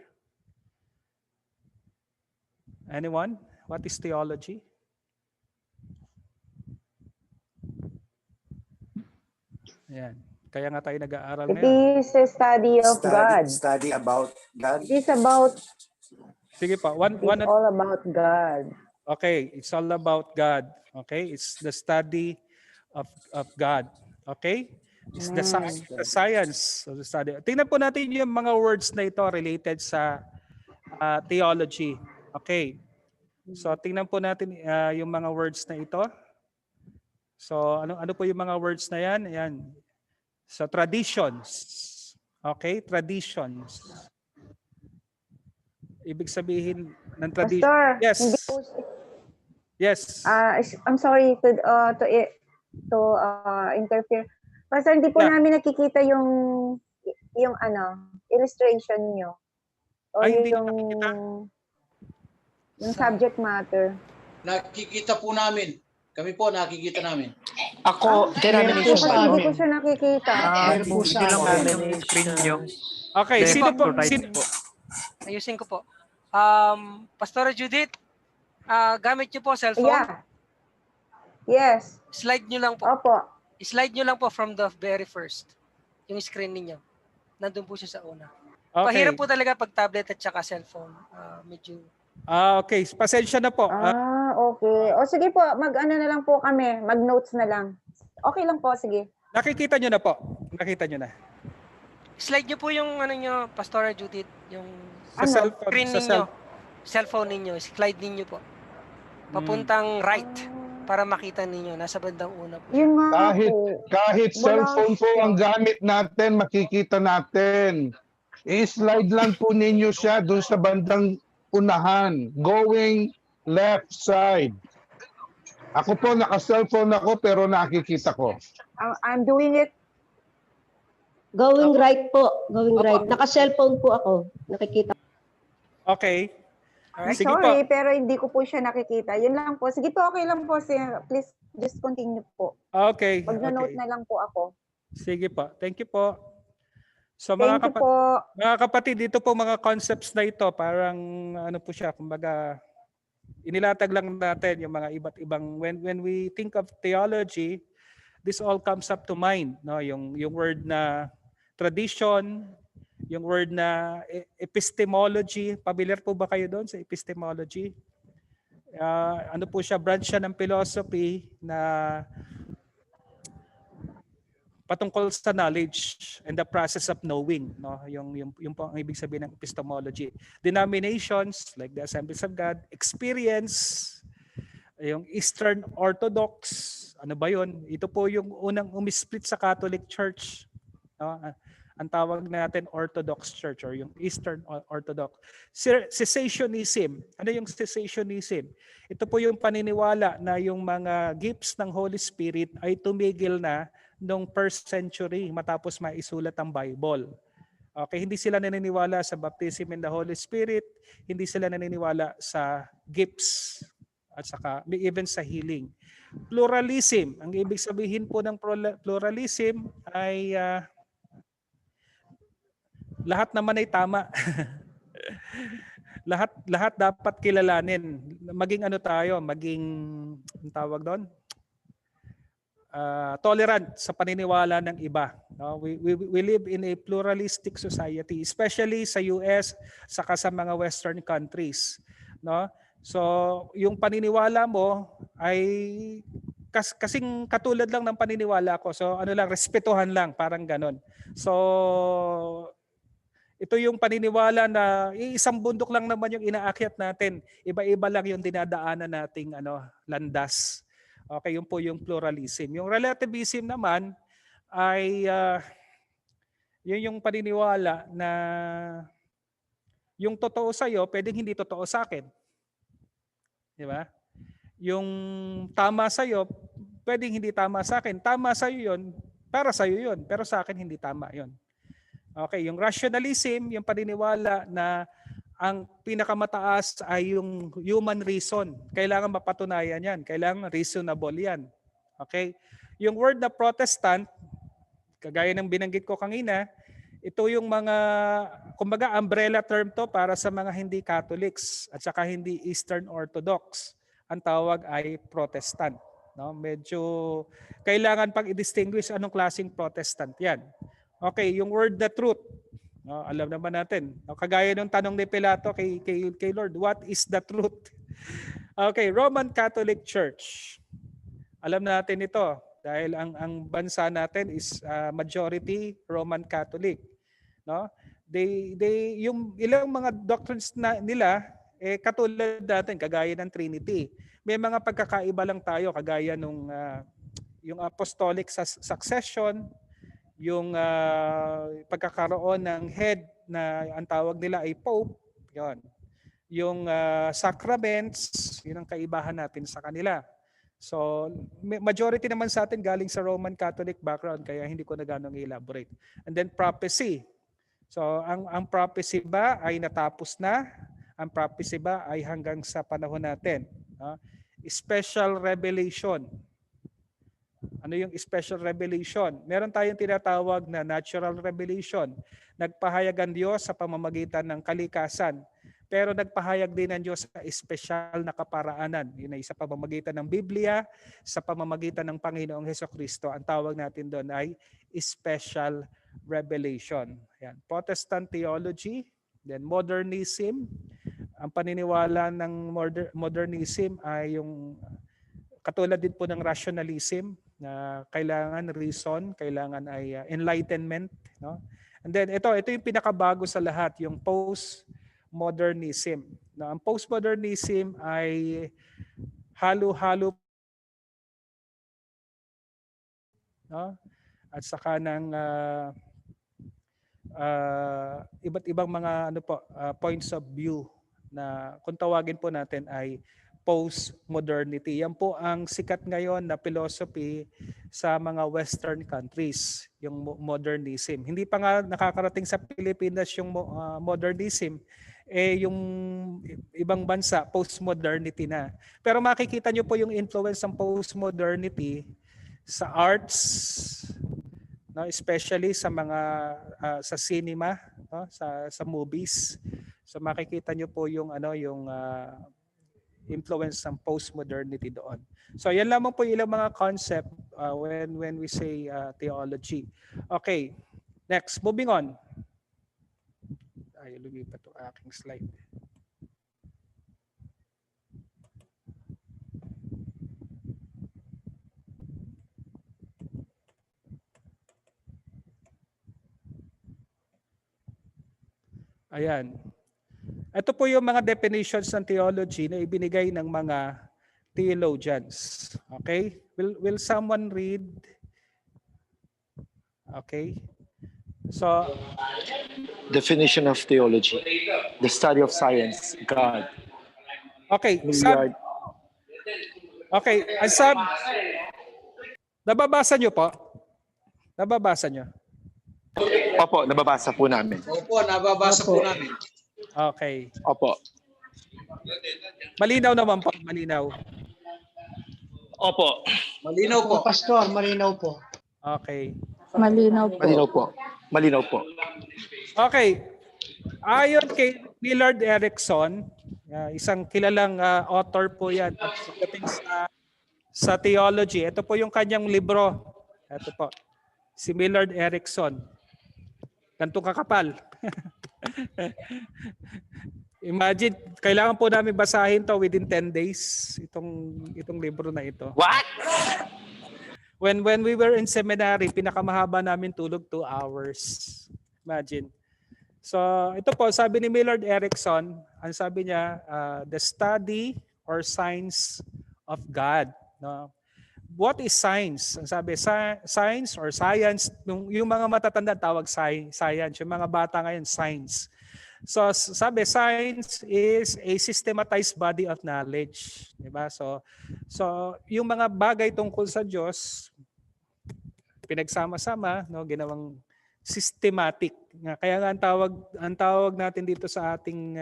Anyone? What is theology? Ayan. Kaya nga tayo nag-aaral ngayon. It is a study of God. Study about God. It is about... Sige pa. It's all about God. Okay. It's all about God. Okay. It's the study of God. Okay. It's the science of the study. Tingnan po natin yung mga words na ito related sa theology. Okay. So tingnan po natin yung mga words na ito. So ano po yung mga words na yan? Ayan. So traditions. Okay, traditions. Ibig sabihin ng tradition. Pastor, yes. Yes. I'm sorry to interfere. Pastor, hindi po namin nakikita yung illustration nyo. O Ay, hindi yung subject matter. Nakikita po namin. Kami po nakikita namin. Ako, denomination pa. Hindi ko siya nakikita. Okay, sino po? Ayusin ko po. Pastora Judith, gamit niyo po cellphone? Yeah. Yes. Slide niyo lang po. Opo. Slide nyo lang po from the very first. Yung screen niyo. Nandun po siya sa una. Okay. Pahirap po talaga pag tablet at saka cellphone. Medyo... Okay. Pasensya na po. Okay. O sige po, mag-ano na lang po kami, mag-notes na lang. Okay lang po, sige. Nakikita nyo na po. Nakita nyo na. Slide nyo po yung ano nyo, Pastora Judith, yung Sa cellphone. screen Sa ninyo. Cellphone ninyo, slide ninyo po. Papuntang right para makita ninyo. Nasa bandang una po. Yun nga Kahit Wala cellphone po siya. ang gamit natin, makikita natin. I-slide lang po ninyo siya doon sa bandang unahan, going left side. Ako po, naka-cellphone ako pero nakikita ko. I'm doing it. Going right po. Going right. Naka-cellphone po ako. Nakikita. Okay. I'm Sige sorry, po. pero hindi ko po siya nakikita. Yun lang po. Sige po, okay lang po. Please, just continue po. Okay. Mag-note Okay. na lang po ako. Sige po. Thank you po. So Thank you po. mga kapatid, dito po mga concepts na ito, parang ano po siya, kumbaga inilatag lang natin yung mga iba't ibang when we think of theology, this all comes up to mind, no? Yung word na tradition, yung word na epistemology. Pamilyar po ba kayo doon sa epistemology? Ano po siya, branch siya ng philosophy na patungkol sa knowledge and the process of knowing, no? Yung po ang ibig sabihin ng epistemology. Denominations like the Assemblies of God, experience, yung Eastern Orthodox, ano ba yun? Ito po yung unang umisplit sa Catholic Church, no? Ang tawag natin Orthodox Church or yung Eastern Orthodox. Cessationism. Ano yung cessationism? Ito po yung paniniwala na yung mga gifts ng Holy Spirit ay tumigil na noong 1st century matapos maisulat ang Bible. Okay, hindi sila naniniwala sa baptism in the Holy Spirit, hindi sila naniniwala sa gifts at saka even sa healing. Pluralism, ang ibig sabihin po ng pluralism ay lahat naman ay tama. lahat dapat kilalanin. Maging ano tayo, maging ang tawag doon? Tolerant sa paniniwala ng iba. No? We live in a pluralistic society, especially sa US saka sa mga Western countries. No? So, yung paniniwala mo ay kasing katulad lang ng paniniwala ko. So, ano lang, respetuhan lang, parang ganon. So, ito yung paniniwala na isang bundok lang naman yung inaakyat natin. Iba-iba lang yung dinadaanan nating landas. Okay, yun po yung pluralism. Yung relativism naman ay yun yung paniniwala na yung totoo sa'yo, pwedeng hindi totoo sa akin. Di ba? Yung tama sa'yo, pwedeng hindi tama sa akin. Tama sa'yo yun, para sa'yo yun, pero sa akin hindi tama yun. Okay, yung rationalism, yung paniniwala na ang pinakamataas ay yung human reason. Kailangan mapatunayan yan. Kailangan reasonable yan. Okay? Yung word na Protestant, kagaya ng binanggit ko kanina, ito yung mga, kumbaga umbrella term to para sa mga hindi Catholics at saka hindi Eastern Orthodox. Ang tawag ay Protestant. No? Medyo kailangan pang i-distinguish anong klaseng Protestant yan. Okay, yung word na truth. No, alam naman natin. No, kagaya ng tanong ni Pilato kay Lord, what is the truth? Okay, Roman Catholic Church. Alam natin ito dahil ang bansa natin is majority Roman Catholic. No? Yung ilang mga doctrines nila katulad natin kagaya ng Trinity. May mga pagkakaiba lang tayo kagaya nung yung apostolic succession, yung pagkakaroon ng head na ang tawag nila ay Pope, yon. Yung sacraments, yun ang kaibahan natin sa kanila. So, majority naman sa atin galing sa Roman Catholic background, kaya hindi ko na ganong elaborate. And then prophecy. So, ang prophecy ba ay natapos na? Ang prophecy ba ay hanggang sa panahon natin? Special revelation. Ano yung special revelation? Meron tayong tinatawag na natural revelation. Nagpahayag ang Diyos sa pamamagitan ng kalikasan. Pero nagpahayag din ang Diyos sa espesyal na kaparaanan. Yun ay sa pamamagitan ng Biblia, sa pamamagitan ng Panginoong Hesukristo. Ang tawag natin doon ay special revelation. Yan. Protestant theology, then modernism, Ang paniniwala ng modernism ay yung katulad din po ng rationalism na kailangan reason, kailangan ay enlightenment, no? And then ito yung pinakabago sa lahat, yung postmodernism. No, ang postmodernism ay halo-halo, no? At saka ng iba't ibang mga points of view na kung tawagin po natin ay post-modernity. Yan po ang sikat ngayon na philosophy sa mga Western countries, yung modernism. Hindi pa nga nakakarating sa Pilipinas yung modernism, yung ibang bansa, post-modernity na. Pero makikita nyo po yung influence ng post-modernity sa arts, no, especially sa mga sa cinema, no, sa movies. So makikita nyo po yung influence ng postmodernity doon. So yan lamang po yung ilang mga concept when we say theology. Okay, next, moving on. Ay, lumipat to aking slide. Ayan. Ito po yung mga definitions ng theology na ibinigay ng mga theologians. Okay? Will someone read? Okay. So, definition of theology. The study of science, God. Okay. Okay. Nababasa nyo po? Nababasa nyo? Opo, nababasa po namin. Opo, nababasa po namin. Okay. Opo. Malinaw naman po, malinaw. Opo. Malinaw po. Pastor, malinaw po. Okay. Malinaw po. Malinaw po. Malinaw po. Okay. Ayon kay Millard Erickson, isang kilalang author po yan at pagdating sa theology. Ito po yung kanyang libro. Ito po. Si Millard Erickson. Gantong kakapal. Imagine, kailangan po namin basahin to within 10 days itong libro na ito. What? When we were in seminary, pinakamahaba namin tulog 2 hours. Imagine. So, ito po, sabi ni Millard Erickson, ang sabi niya, the study or science of God. No? What is science? Ang sabi, science or science, yung mga matatanda tawag science, yung mga bata ngayon, science. So sabi, science is a systematized body of knowledge. Diba? So yung mga bagay tungkol sa Diyos, pinagsama-sama, no, ginawang systematic. Kaya nga ang tawag natin dito sa ating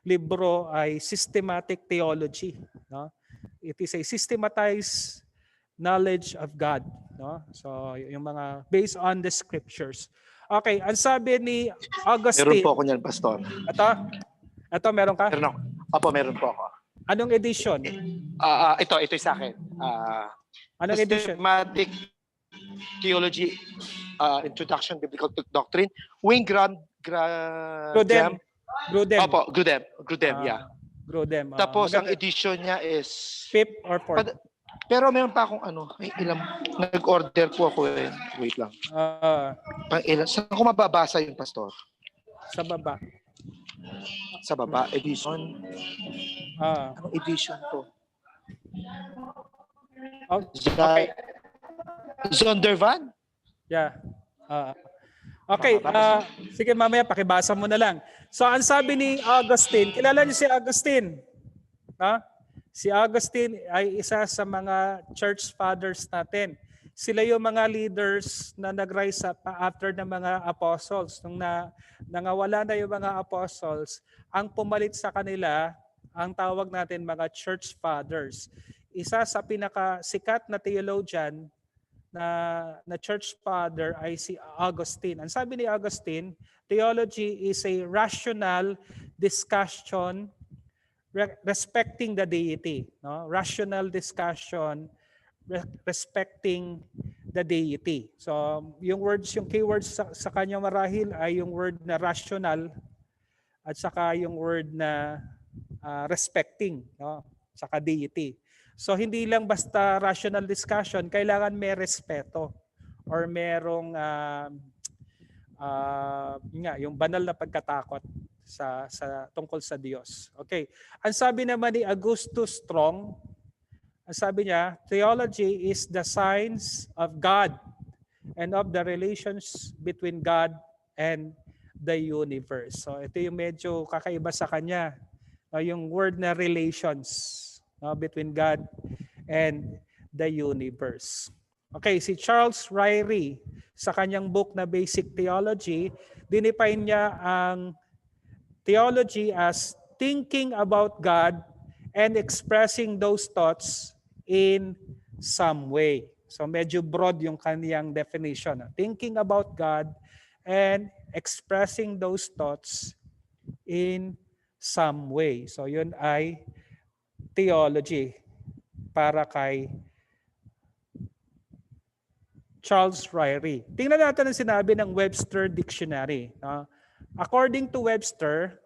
libro ay systematic theology. No? It is a systematized knowledge of God, no? So yung mga based on the scriptures. Okay, ang sabi ni Augustine. Meron po ako niyan, Pastor. Ito meron ka? Meron ako. Opo, meron po ako. Anong edition? Ito sa akin. Anong edition? Systematic Theology, Introduction Biblical Doctrine. Wayne Grudem. Opo, Grudem, yeah. Grudem. Tapos ang edition niya is 5th or 4th? Pero meron pa akong nag-order po ako eh. Wait lang. Saan ko mababasa yung Pastor? Sa baba. Sa baba, edition. Anong edition to? Okay. Zondervan? Yeah. Okay. Sige, mamaya pakibasa mo na lang. So, ang sabi ni Augustine, kilala niyo si Augustine? Si Augustine ay isa sa mga church fathers natin. Sila yung mga leaders na nag-rise up after ng mga apostles. Nung nangawala na yung mga apostles, ang pumalit sa kanila, ang tawag natin mga church fathers. Isa sa pinakasikat na theologian na church father ay si Augustine. Ang sabi ni Augustine, theology is a rational discussion respecting the deity, no? Rational discussion respecting the deity. So, yung keywords sa kanyang marahil ay yung word na rational at saka yung word na respecting, no, sa deity. So hindi lang basta rational discussion, kailangan may respeto or merong yung banal na pagkatakot sa tungkol sa Diyos. Okay. Ang sabi naman ni Augustus Strong, ang sabi niya, theology is the science of God and of the relations between God and the universe. So ito yung medyo kakaiba sa kanya, yung word na relations between God and the universe. Okay, si Charles Ryrie sa kanyang book na Basic Theology, dinefine niya ang theology as thinking about God and expressing those thoughts in some way. So medyo broad yung kaniyang definition. Thinking about God and expressing those thoughts in some way. So yun ay theology para kay Charles Ryrie. Tingnan natin ang sinabi ng Webster Dictionary. According to Webster,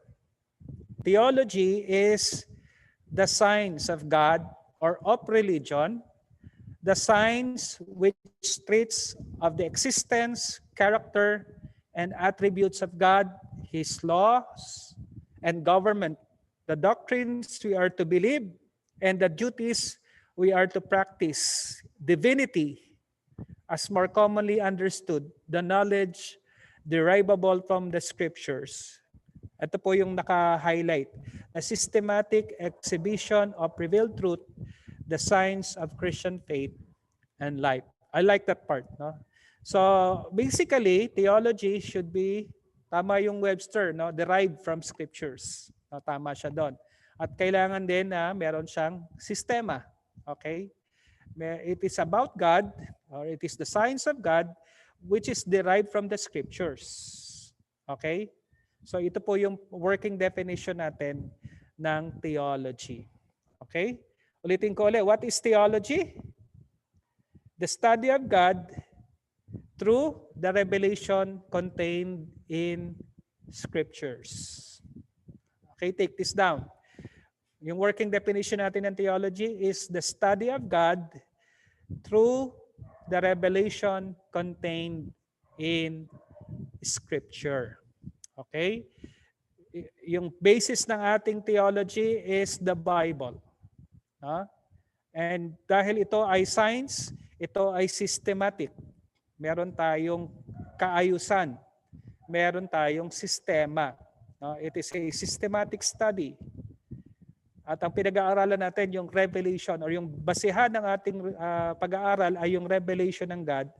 theology is the science of God or of religion, the science which treats of the existence, character, and attributes of God, His laws and government, the doctrines we are to believe, and the duties we are to practice, divinity, as more commonly understood, the knowledge derivable from the scriptures. Ito po yung naka-highlight. A systematic exhibition of revealed truth, the science of Christian faith and life. I like that part. No? So basically, theology should be, tama yung Webster, no? Derived from scriptures. No? Tama siya doon. At kailangan din na meron siyang sistema. Okay? It is about God, or it is the science of God, which is derived from the scriptures. Okay? So ito po yung working definition natin ng theology. Okay? Ulitin ko ulit. What is theology? The study of God through the revelation contained in scriptures. Okay, take this down. Yung working definition natin ng theology is the study of God through the revelation contained in scripture. Okay? Yung basis ng ating theology is the Bible. And dahil ito ay science, ito ay systematic. Meron tayong kaayusan. Meron tayong sistema. It is a systematic study. At ang pinag-aaralan natin yung revelation or yung basihan ng ating pag-aaral ay yung revelation ng God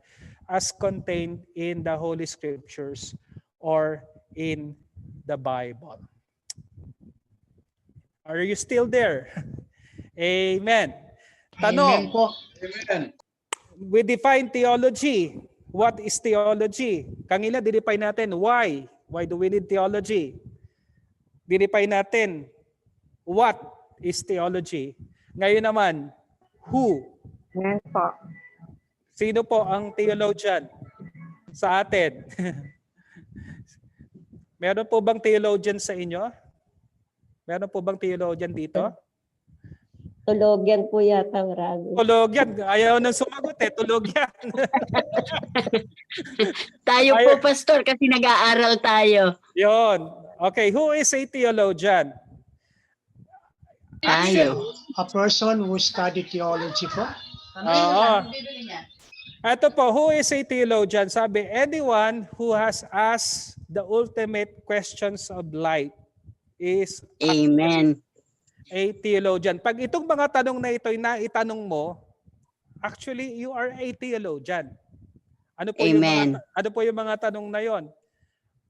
as contained in the Holy Scriptures or in the Bible. Are you still there? Amen. Tanong. Amen po. Amen. We define theology. What is theology? Kanina, dinefine natin why. Why do we need theology? Dinefine natin what is theology. Ngayon naman, who? Amen po. Sino po ang theologian sa atin? Meron po bang theologian sa inyo? Meron po bang theologian dito? Tulogian po yata marami. Tulogian. Ayaw nang sumagot eh. Tulogian. Tayo po, Pastor, kasi nag-aaral tayo. Yon. Okay. Who is a theologian? Tayo. A person who studied theology po. Ito po, who is a theologian? Sabi, anyone who has asked the ultimate questions of life is Amen. A theologian. Pag itong mga tanong na ito ay naitanong mo, actually, you are a theologian. Ano po yung mga tanong na yon?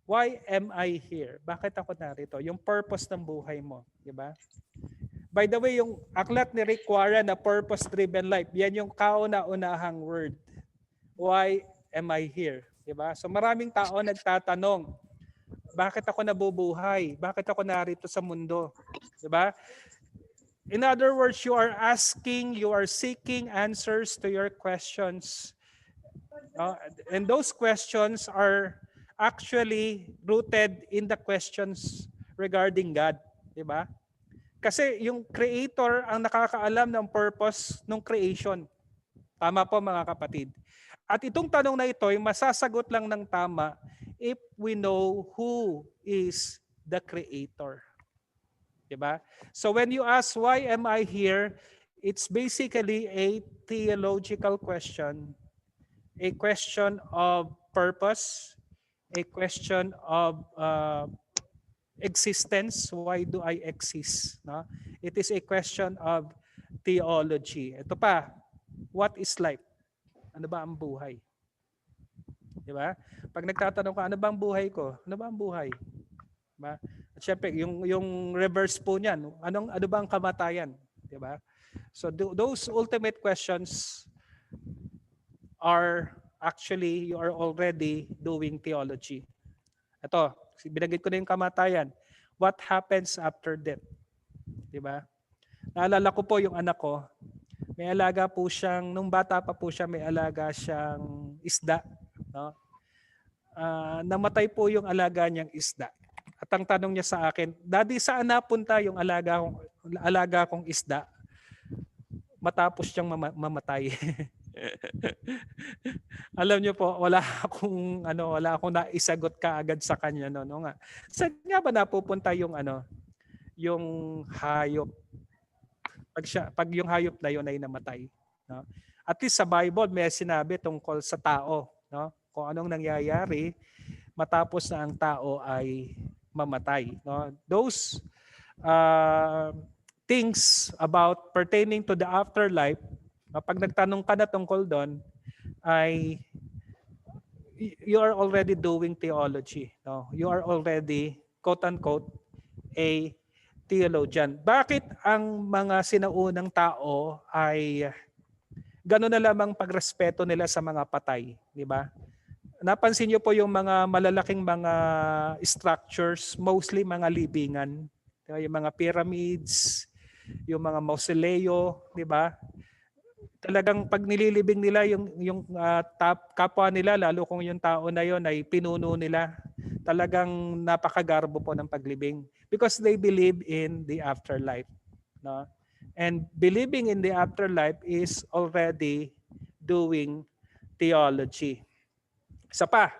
Why am I here? Bakit ako narito? Yung purpose ng buhay mo. Diba? By the way, yung aklat ni Rick Warren na purpose-driven life, yan yung kauna-unahang word. Why am I here? Diba? So maraming tao nagtatanong, bakit ako nabubuhay? Bakit ako narito sa mundo? Diba? In other words, you are seeking answers to your questions. And those questions are actually rooted in the questions regarding God. Diba? Kasi yung creator ang nakakaalam ng purpose ng creation. Tama po mga kapatid. At itong tanong na ito ay masasagot lang ng tama if we know who is the creator. Diba? So when you ask, why am I here? It's basically a theological question, a question of purpose, a question of existence. Why do I exist? No? It is a question of theology. Ito pa, what is life? Ano ba ang buhay? Di ba? Pag nagtatanong ka, ano ba ang buhay ko? Ano ba ang buhay? Diba? At syempre, yung reverse po niyan, ano ba ang kamatayan? Di ba? So those ultimate questions are actually, you are already doing theology. Ito, binanggit ko na yung kamatayan. What happens after death? Diba? Naalala ko po yung anak ko. May alaga po siyang, nung bata pa po siya, may alaga siyang isda. No? Namatay po yung alaga niyang isda. At ang tanong niya sa akin, Daddy, saan napunta yung alaga kong isda? Matapos siyang mamatay. Alam niyo po, wala akong naisagot kaagad sa kanya no nga. Saan nga ba napupunta yung yung hayop? Pag yung hayop na yun ay namatay, no? At least sa Bible may sinabi tungkol sa tao, no? Kung anong nangyayari matapos na ang tao ay mamatay, no? Those things about pertaining to the afterlife, pag nagtanong ka na tungkol doon, ay you are already doing theology. No? You are already, quote-unquote, a theologian. Bakit ang mga sinaunang tao ay gano'n na lamang pagrespeto nila sa mga patay? Di ba? Napansin niyo po yung mga malalaking mga structures, mostly mga libingan. Diba? Yung mga pyramids, yung mga mausoleo, di ba? Talagang pag nililibing nila yung kapwa nila, lalo kung yung tao na yon ay pinuno nila, talagang napakagarbo po ng paglibing because they believe in the afterlife, no? And believing in the afterlife is already doing theology. Isa pa,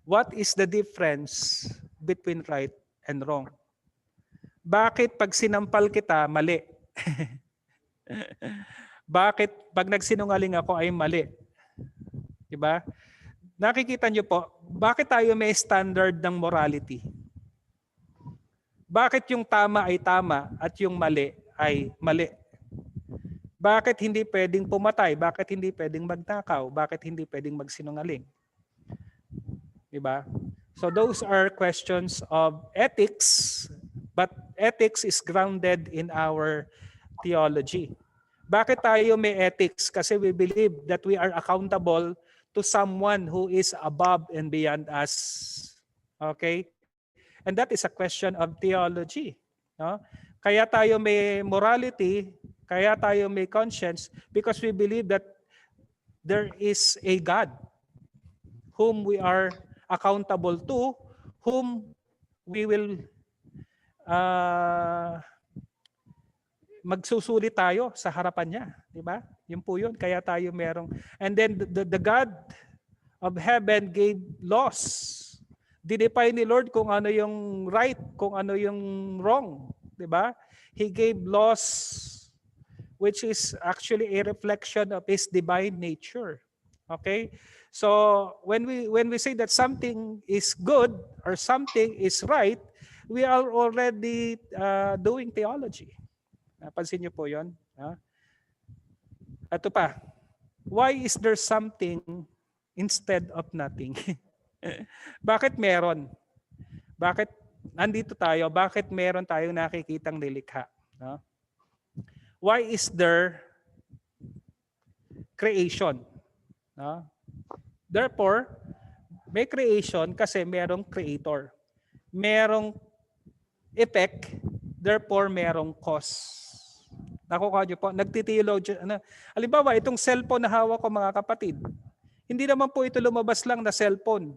what is the difference between right and wrong? Bakit pag sinampal kita, mali? Bakit pag nagsinungaling ako ay mali? Diba? Nakikita niyo po, bakit tayo may standard ng morality? Bakit yung tama ay tama at yung mali ay mali? Bakit hindi pwedeng pumatay? Bakit hindi pwedeng magnakaw? Bakit hindi pwedeng magsinungaling? Diba? So those are questions of ethics, but ethics is grounded in our theology. Bakit tayo may ethics? Kasi we believe that we are accountable to someone who is above and beyond us. Okay? And that is a question of theology. No? Kaya tayo may morality, kaya tayo may conscience, because we believe that there is a God whom we are accountable to, whom we will magsusuli tayo sa harapan niya, di ba? Yun po yun, kaya tayo merong. And then the God of heaven gave laws. Dinefine ni Lord kung ano yung right, kung ano yung wrong, di ba? He gave laws which is actually a reflection of his divine nature. Okay? So when we say that something is good or something is right, we are already doing theology. Napansin niyo po yun? Ito pa. Why is there something instead of nothing? Bakit meron? Bakit nandito tayo? Bakit meron tayong nakikitang nilikha? No? Why is there creation? No? Therefore, may creation kasi merong creator. Merong effect, therefore merong cause. Nakukuha niyo po, nagtiteology. Halimbawa, itong cellphone na hawak ko mga kapatid, hindi naman po ito lumabas lang na cellphone.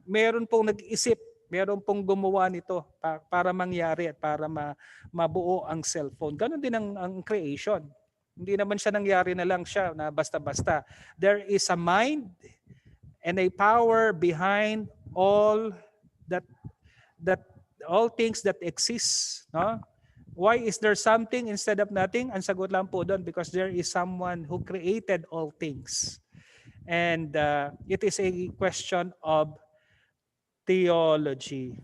Meron pong nag-isip Meron pong gumawa nito para mangyari at para mabuo ang cellphone. Ganon din ang creation. Hindi naman siya nangyari na lang siya na basta-basta. There is a mind and a power behind all all things that exist, no? Why is there something instead of nothing? Ang sagot lang po doon, because there is someone who created all things. And it is a question of theology.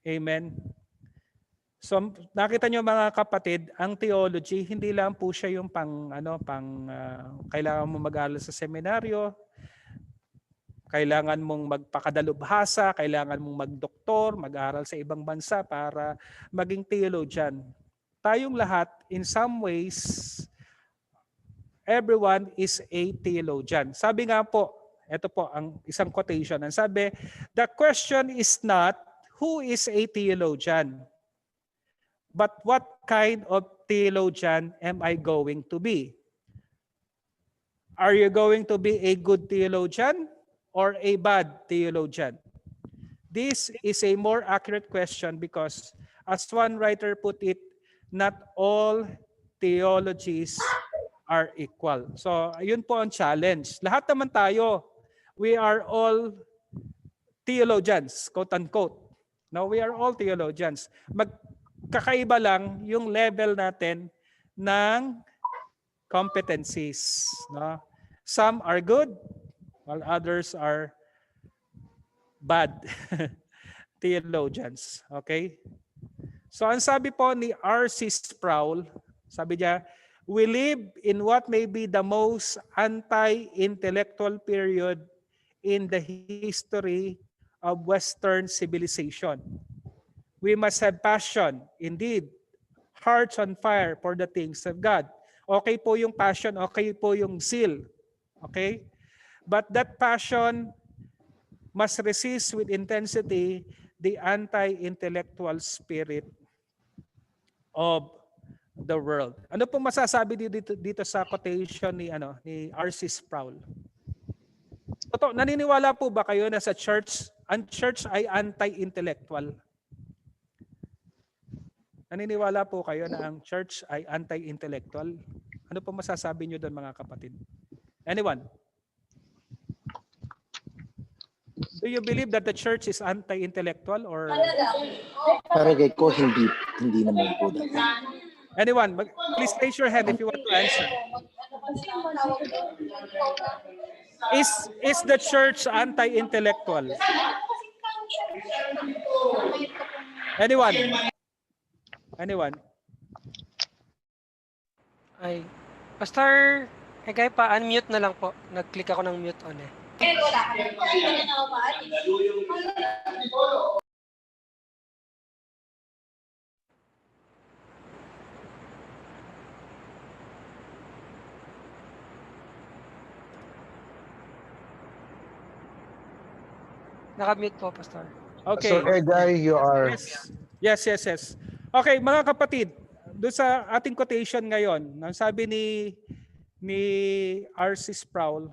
Amen. So nakita nyo mga kapatid, ang theology hindi lang po siya yung kailangan mo mag-aral sa seminaryo, kailangan mong magpakadalubhasa, kailangan mong magdoktor, mag-aral sa ibang bansa para maging theologian. Tayong lahat, in some ways, everyone is a theologian. Sabi nga po, ito po ang isang quotation. Ang sabi, the question is not who is a theologian, but what kind of theologian am I going to be? Are you going to be a good theologian or a bad theologian? This is a more accurate question because, as one writer put it, not all theologies are equal. So, yun po ang challenge. Lahat naman tayo, we are all theologians, quote-unquote. No, we are all theologians. Magkakaiba lang yung level natin ng competencies. No? Some are good, while others are bad theologians. Okay? So ang sabi po ni R.C. Sproul, sabi niya, we live in what may be the most anti-intellectual period in the history of Western civilization. We must have passion, indeed, hearts on fire for the things of God. Okay po yung passion, okay po yung zeal. Okay? But that passion must resist with intensity the anti-intellectual spirit of the world. Ano pong masasabi dito sa quotation ni R.C. Sproul? Totoo, naniniwala po ba kayo na sa church, ang church ay anti-intellectual? Naniniwala po kayo na ang church ay anti-intellectual? Ano pong masasabi niyo doon mga kapatid? Anyone? Do you believe that the church is anti-intellectual or? Paragay ko hindi naman po. Anyone, please raise your hand if you want to answer. Is the church anti-intellectual? Anyone? Anyone? Ay, Pastor, kaya pa-unmute na lang po. Nag-click ako ng mute on eh. Naka-mute po, Pastor. Okay. So Egay, you are... Yes. Okay, mga kapatid, doon sa ating quotation ngayon, sabi ni R.C. Sproul,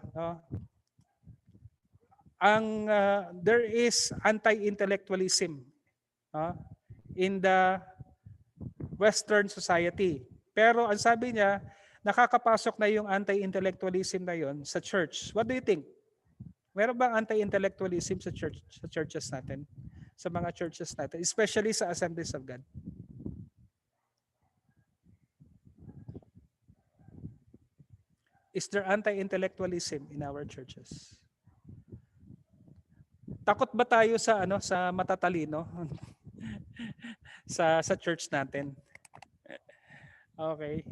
there is anti-intellectualism in the Western society. Pero ang sabi niya, nakakapasok na yung anti-intellectualism na yon sa church. What do you think? Meron bang anti-intellectualism sa churches natin? Sa mga churches natin, especially sa Assemblies of God? Is there anti-intellectualism in our churches? Takot ba tayo sa sa matatalino sa church natin? Okay.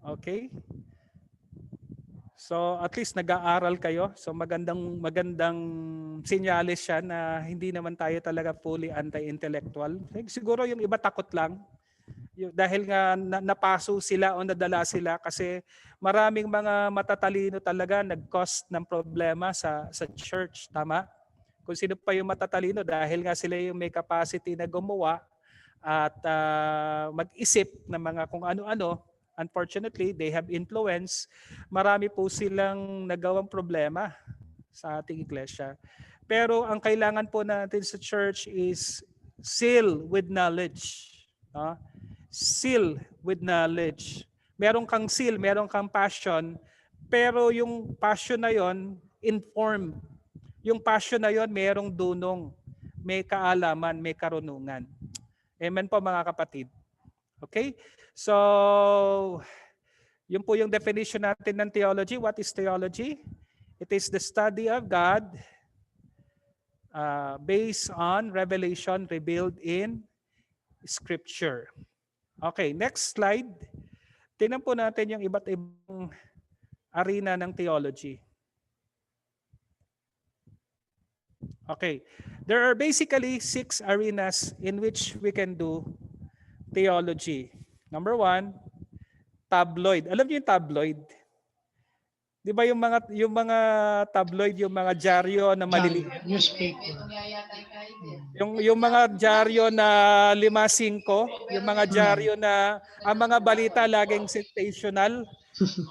Okay. So at least nag-aaral kayo. So magandang sinyalis siya na hindi naman tayo talaga fully anti-intellectual. Siguro yung iba takot lang. Dahil nga napaso sila o nadala sila kasi maraming mga matatalino talaga nag-cause ng problema sa church. Tama? Kung sino pa yung matatalino dahil nga sila yung may capacity na gumawa at mag-isip ng mga kung ano-ano, unfortunately, they have influence. Marami po silang nagawang problema sa ating iglesia. Pero ang kailangan po natin sa church is seal with knowledge. Seal with knowledge. Meron kang seal, meron kang passion, pero yung passion na yon inform. Yung passion na yon merong dunong, may kaalaman, may karunungan. Amen po mga kapatid. Okay? So, yun po yung definition natin ng theology. What is theology? It is the study of God based on revelation revealed in Scripture. Okay, next slide. Tingnan po natin yung iba't ibang arena ng theology. Okay, there are basically 6 arenas in which we can do theology. Number 1, tabloid. Alam niyo yung tabloid? Di ba yung mga tabloid, yung mga dyaryo na maliliit? Newspaper. Yung mga dyaryo na 5-5, yung mga dyaryo na ang mga balita laging sensational.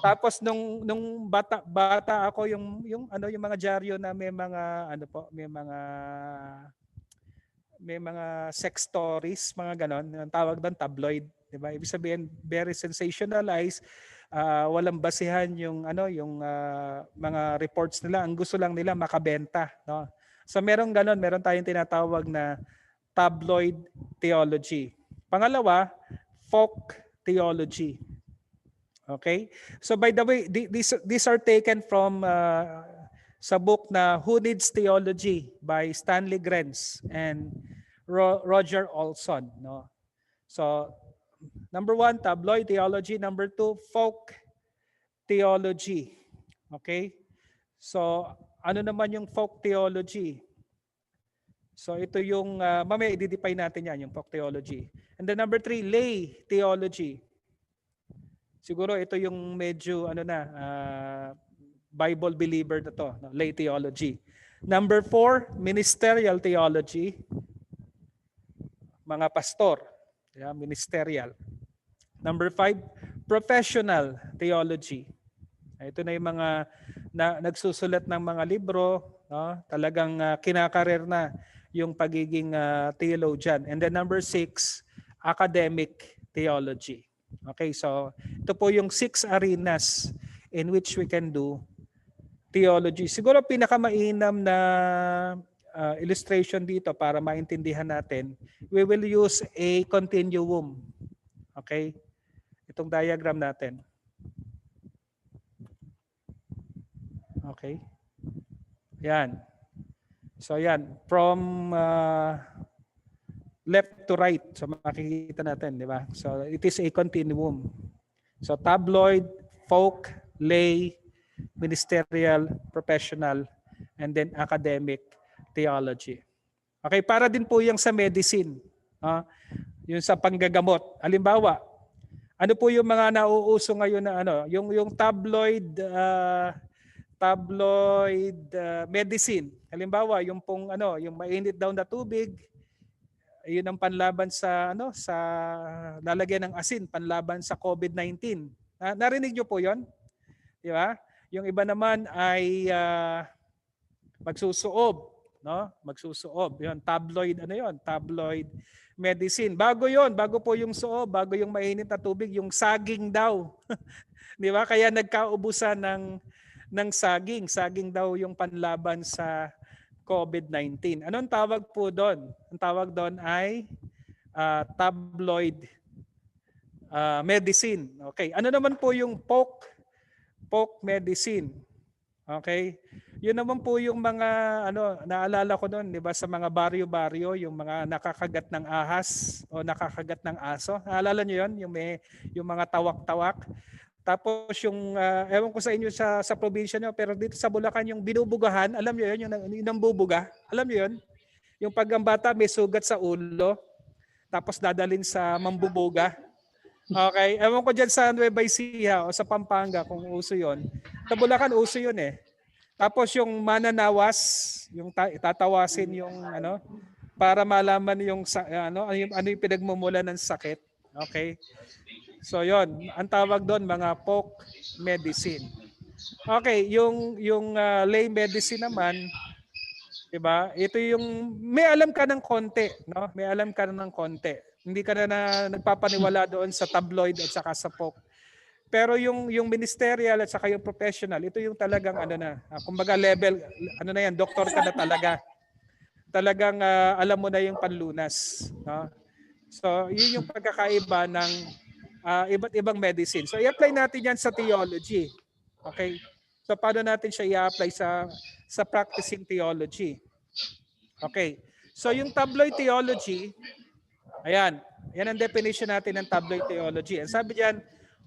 Tapos nung bata ako yung mga dyaryo na may mga sex stories, mga ganon, ang tawag doon tabloid, 'di ba? Ibig sabihin very sensationalized, walang basihan yung mga reports nila, ang gusto lang nila makabenta, no? So meron tayong tinatawag na tabloid theology. Pangalawa, folk theology. Okay? So by the way, these are taken from sa book na Who Needs Theology by Stanley Grenz and Roger Olson, no? So number 1, tabloid theology. Number 2, folk theology. Okay? So ano naman yung folk theology? So ito yung mamaya i-define natin yan, yung folk theology. And then number 3, lay theology. Siguro ito yung medyo Bible believer na to, no? Lay theology. Number 4, ministerial theology. Mga pastor, ministerial. Number 5, professional theology. Ito na yung mga nagsusulat ng mga libro, no? Talagang kinakarir na yung pagiging theologian. And then number 6, academic theology. Okay, so ito po yung 6 arenas in which we can do theology. Siguro pinakamainam na illustration dito para maintindihan natin, we will use a continuum. Okay? Itong diagram natin. Okay? Yan. So yan, from left to right. So makikita natin, di ba? So it is a continuum. So tabloid, folk, lay, ministerial, professional, and then academic theology. Okay, para din po yung sa medicine, yung sa panggagamot. Halimbawa, ano po yung mga nauuso ngayon na yung tabloid medicine. Halimbawa, yung pong yung mainit daw na tubig, yun ang panlaban sa sa lalagyan ng asin, panlaban sa COVID-19. Narinig niyo po 'yon? Di ba? Yung iba naman ay magsusuob, no? Magsusuob. 'Yon, tabloid tabloid medicine. Bago po yung suob, bago yung mainit na tubig, yung saging daw. Di ba? Kaya nagkaubusan ng saging. Saging daw yung panlaban sa COVID-19. Anong tawag po doon? Ang tawag doon ay tabloid medicine. Okay. Ano naman po yung folk medicine? Okay. Yun naman po yung mga naalala ko doon, 'di ba, sa mga baryo-baryo, yung mga nakakagat ng ahas o nakakagat ng aso. Naalala niyo 'yon, yung mga tawak-tawak. Tapos yung ewan ko sa inyo sa probinsya niyo, pero dito sa Bulacan yung binubugahan, alam niyo 'yon, yung nambubuga. Alam niyo 'yon? Yung pag ang bata may sugat sa ulo, tapos dadalhin sa mambubuga. Okay, ewan ko diyan sa Nueva Ecija o sa Pampanga kung uso 'yon. Sa Bulacan uso 'yon eh. Tapos yung mananawas, yung tatawasin yung para malaman yung ano yung pinagmumulan ng sakit. Okay? So yon, ang tawag doon mga folk medicine. Okay, yung lay medicine naman, 'di ba? Ito yung may alam ka ng konti, no? May alam ka ng konti. Hindi ka na nagpapaniwala doon sa tabloid at saka sa folk. Pero yung ministerial at saka yung professional, ito yung talagang ano na, kumbaga level, ano na yan, doktor ka na talaga. Talagang alam mo na yung panlunas. No? So, yun yung pagkakaiba ng iba't ibang medicine. So, i-apply natin yan sa theology. Okay? So, paano natin siya i-apply sa practicing theology? Okay. So, yung tabloid theology, ayan. Yan ang definition natin ng tabloid theology. And sabi diyan,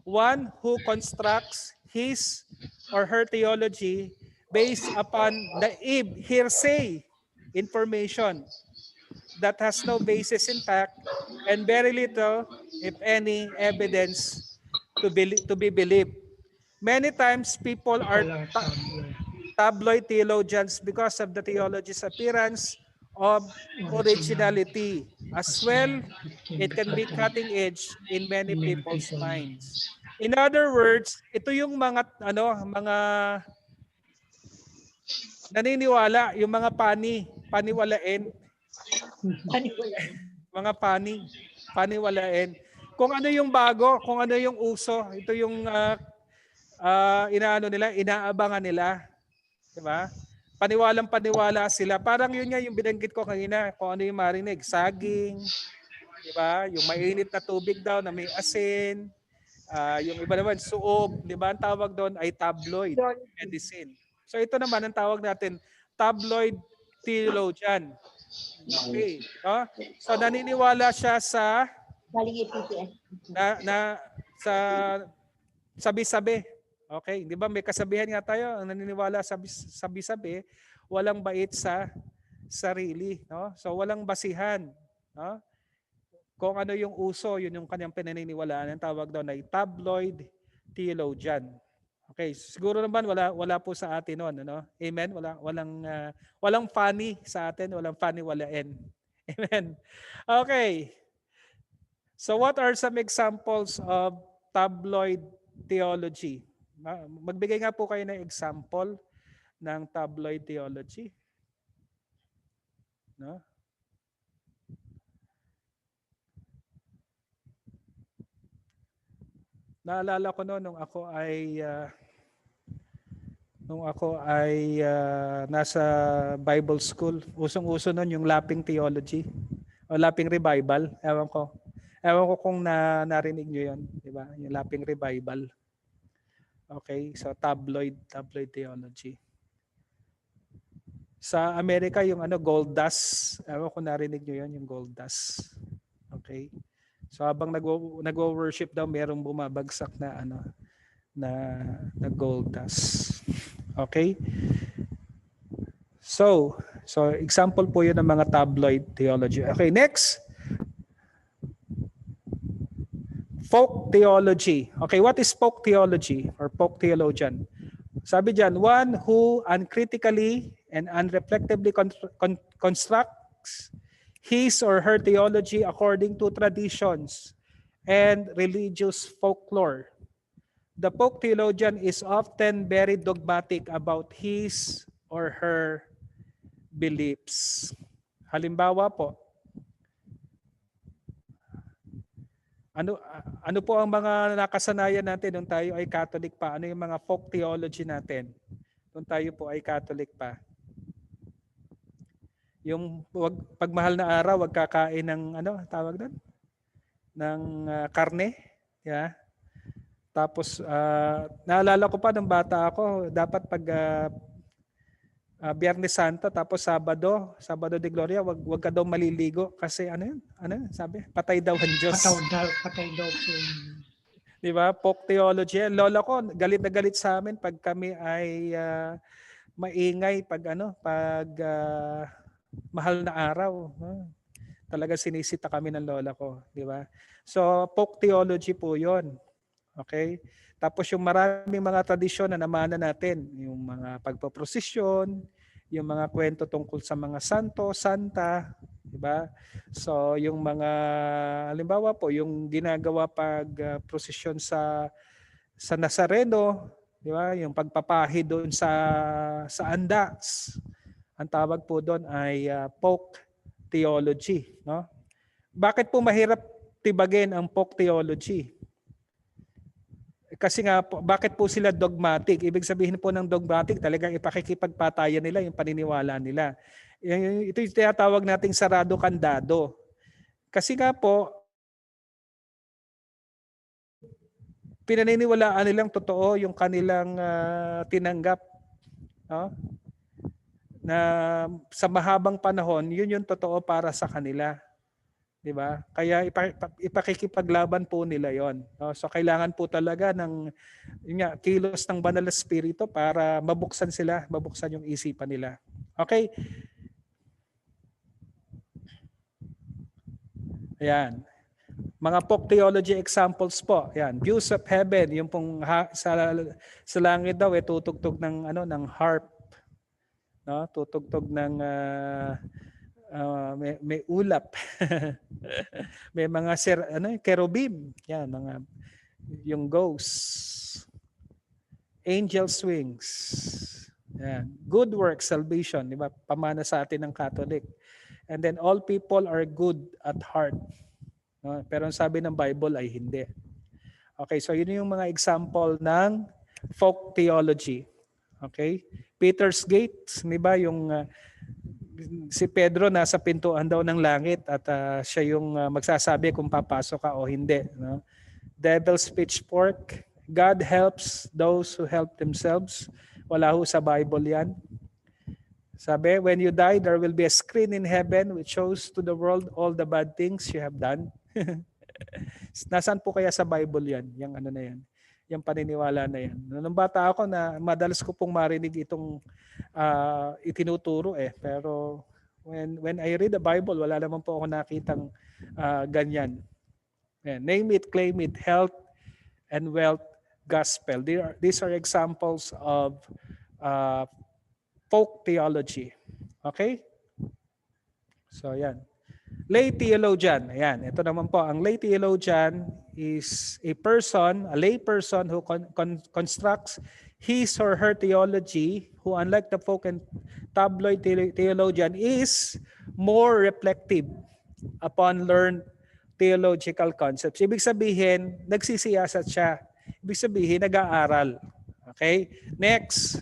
one who constructs his or her theology based upon naive hearsay information that has no basis in fact and very little, if any, evidence to be believed. Many times people are tabloid theologians because of the theology's appearance of originality. As well, it can be cutting edge in many people's minds. In other words, ito yung mga naniniwala, yung mga paniwalain. Mga paniwalain. Kung ano yung bago, kung ano yung uso, ito yung inaabangan nila. Diba? Paniwalang-paniwala sila. Parang yun nga yung binanggit ko kanina, kung ano yung marinig, saging, diba? Yung mainit na tubig daw na may asin, yung iba naman, suob, diba? Ang tawag doon ay tabloid medicine. So ito naman ang tawag natin, tabloid theologian. Okay. No? So naniniwala siya sa sa sabi-sabi. Okay, 'di ba may kasabihan nga tayo, ang naniniwala sa sabi-sabi, walang bait sa sarili, no? So walang basihan, no? Kung ano yung uso, yun yung kanyang pinaniniwalaan. Ang tawag daw ay tabloid theologian. Okay, siguro naman wala po sa atin noon, ano? Amen. Walang funny sa atin, walang funny walain. Amen. Okay. So what are some examples of tabloid theology? Magbigay nga po kayo ng example ng tabloid theology. No? Naalala ko noon nung ako ay nasa Bible school. Usong-uso noon yung lapping theology o lapping revival. Ewan ko kung narinig nyo yun, di ba? Yung lapping revival. Okay, so tabloid theology. Sa Amerika yung gold dust. Ewan ko narinig nyo yun, yung gold dust. Okay. So habang nagwo-worship daw, merong bumabagsak na gold dust. Okay? So example po 'yun ng mga tabloid theology. Okay, next. Folk theology. Okay, what is folk theology or folk theologian? Sabi diyan, one who uncritically and unreflectively constructs his or her theology according to traditions and religious folklore. The folk theologian is often very dogmatic about his or her beliefs. Halimbawa po, ano po ang mga nakasanayan natin nung tayo ay Catholic pa? Ano yung mga folk theology natin nung tayo po ay Catholic pa? Yung pag mahal na araw, wag kakain ng tawag doon? Ng karne, yeah. Tapos naalala ko pa nung bata ako, dapat pag Biyernes Santo tapos Sabado de Gloria, wag ka daw maliligo kasi sabi? Patay daw ang Diyos. Patay daw po. Di ba? Folk theology. Lola ko galit na galit sa amin pag kami ay maingay pag mahal na araw. Talaga sinisita kami ng lola ko, di ba? So, folk theology po 'yon. Okay? Tapos yung maraming mga tradisyon na namana natin, yung mga pagpoprosesyon, yung mga kwento tungkol sa mga santo, santa, di ba? ba? So yung mga halimbawa po yung ginagawa pag prosesyon sa Nazareno, di ba? Yung pagpapahi doon sa andaks. Ang tawag po doon ay folk theology, no? Bakit po mahirap tibagin ang folk theology? Kasi nga po, bakit po sila dogmatic? Ibig sabihin po ng dogmatic, talagang ipakikipagpatayan nila yung paniniwala nila. Ito yung tinatawag nating sarado kandado. Kasi nga po, pinaniniwalaan nilang totoo yung kanilang tinanggap. No? Na sa mahabang panahon, yun yung totoo para sa kanila. 'Di ba? Kaya ipakikipaglaban po nila 'yon. No? So kailangan po talaga ng kilos ng banal na espiritu para mabuksan yung isipan nila. Okay? Ayan. Mga folk theology examples po. Ayan, views of heaven, yung pong sa langit daw tutugtog ng ng harp. No? Tutugtog ng may ulap. May mga cherubim, yan mga yung ghosts. Angel swings. Yan. Good works, salvation, di ba? Pamana sa atin ng Catholic. And then all people are good at heart. No? Pero ang sabi ng Bible ay hindi. Okay, so yun yung mga example ng folk theology. Okay? Peter's Gate, di ba yung si Pedro nasa pintuan daw ng langit at siya yung magsasabi kung papasok ka o hindi. No? Devil's pitchfork, God helps those who help themselves. Wala ho sa Bible yan. Sabi, when you die, there will be a screen in heaven which shows to the world all the bad things you have done. Nasaan po kaya sa Bible yan? Yung na yan? Yung paniniwala na yan. Nung bata ako, na madalas ko pong marinig itong itinuturo Pero when I read the Bible, wala naman po ako nakitang ganyan. Name it, claim it, health and wealth gospel. These are examples of folk theology. Okay? So, yan. Lay theologian. Ayan, ito naman po. Ang lay theologian is a lay person who constructs his or her theology, who unlike the folk and tabloid theologian is more reflective upon learned theological concepts. Ibig sabihin, nagsisiyasat siya. Ibig sabihin, nag-aaral. Okay? Next,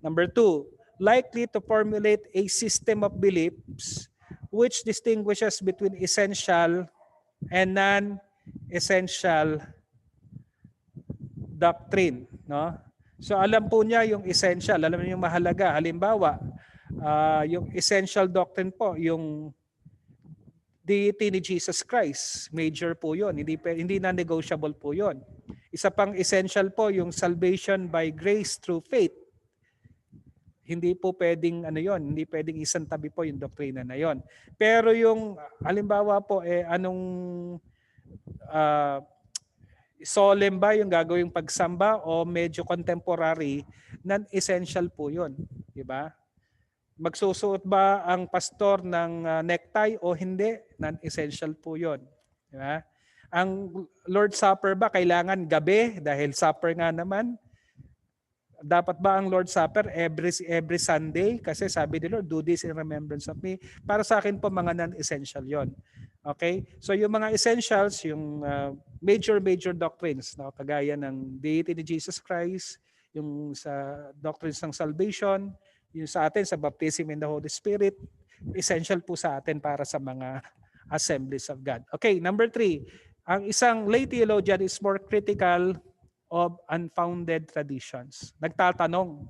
number 2, likely to formulate a system of beliefs which distinguishes between essential and non-essential doctrine. No? So alam po niya yung essential, alam niya yung mahalaga. Halimbawa, yung essential doctrine po, yung deity ni Jesus Christ. Major po yun. Hindi na negotiable po yun. Isa pang essential po, yung salvation by grace through faith. Hindi po pwedeng hindi pwedeng isang tabi po yung doktrina na yon. Pero yung halimbawa po anong solemn ba yung gagawing pagsamba o medyo contemporary, non-essential po yun, di ba? Magsusuot ba ang pastor ng necktie o hindi? Non-essential po yun, di ba? Ang Lord's Supper ba kailangan gabi dahil supper nga naman? Dapat ba ang Lord's Supper every Sunday? Kasi sabi ni Lord, do this in remembrance of me. Para sa akin po, mga non-essential yon. Okay? So yung mga essentials, yung major doctrines, no? Kagaya ng deity ni Jesus Christ, yung sa doctrines ng salvation, yung sa atin sa baptism in the Holy Spirit, essential po sa atin para sa mga assemblies of God. Okay, number 3. Ang isang lay theologian is more critical of unfounded traditions. Nagtatanong.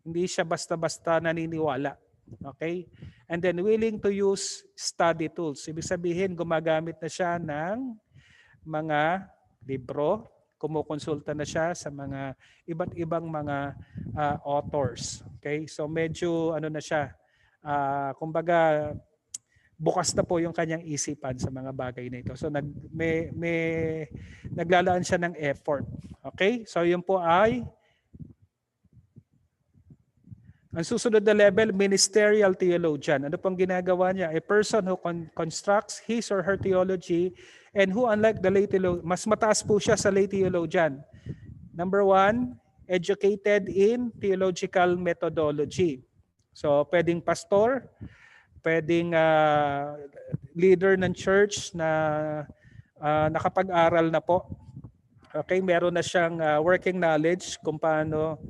Hindi siya basta-basta naniniwala. Okay? And then willing to use study tools. Ibig sabihin, gumagamit na siya ng mga libro, kumukonsulta na siya sa mga iba't ibang mga authors. Okay? So medyo na siya, kumbaga bukas na po yung kanyang isipan sa mga bagay na ito. So naglalaan siya ng effort. Okay? So yun po ay Ang susunod na level, ministerial theologian. Ano pong ginagawa niya? A person who constructs his or her theology and who, unlike the lay theologian, mas mataas po siya sa lay theologian. Number 1, educated in theological methodology. So, pwedeng pastor, pwedeng leader ng church na nakapag-aral na po. Okay, meron na siyang working knowledge kung paano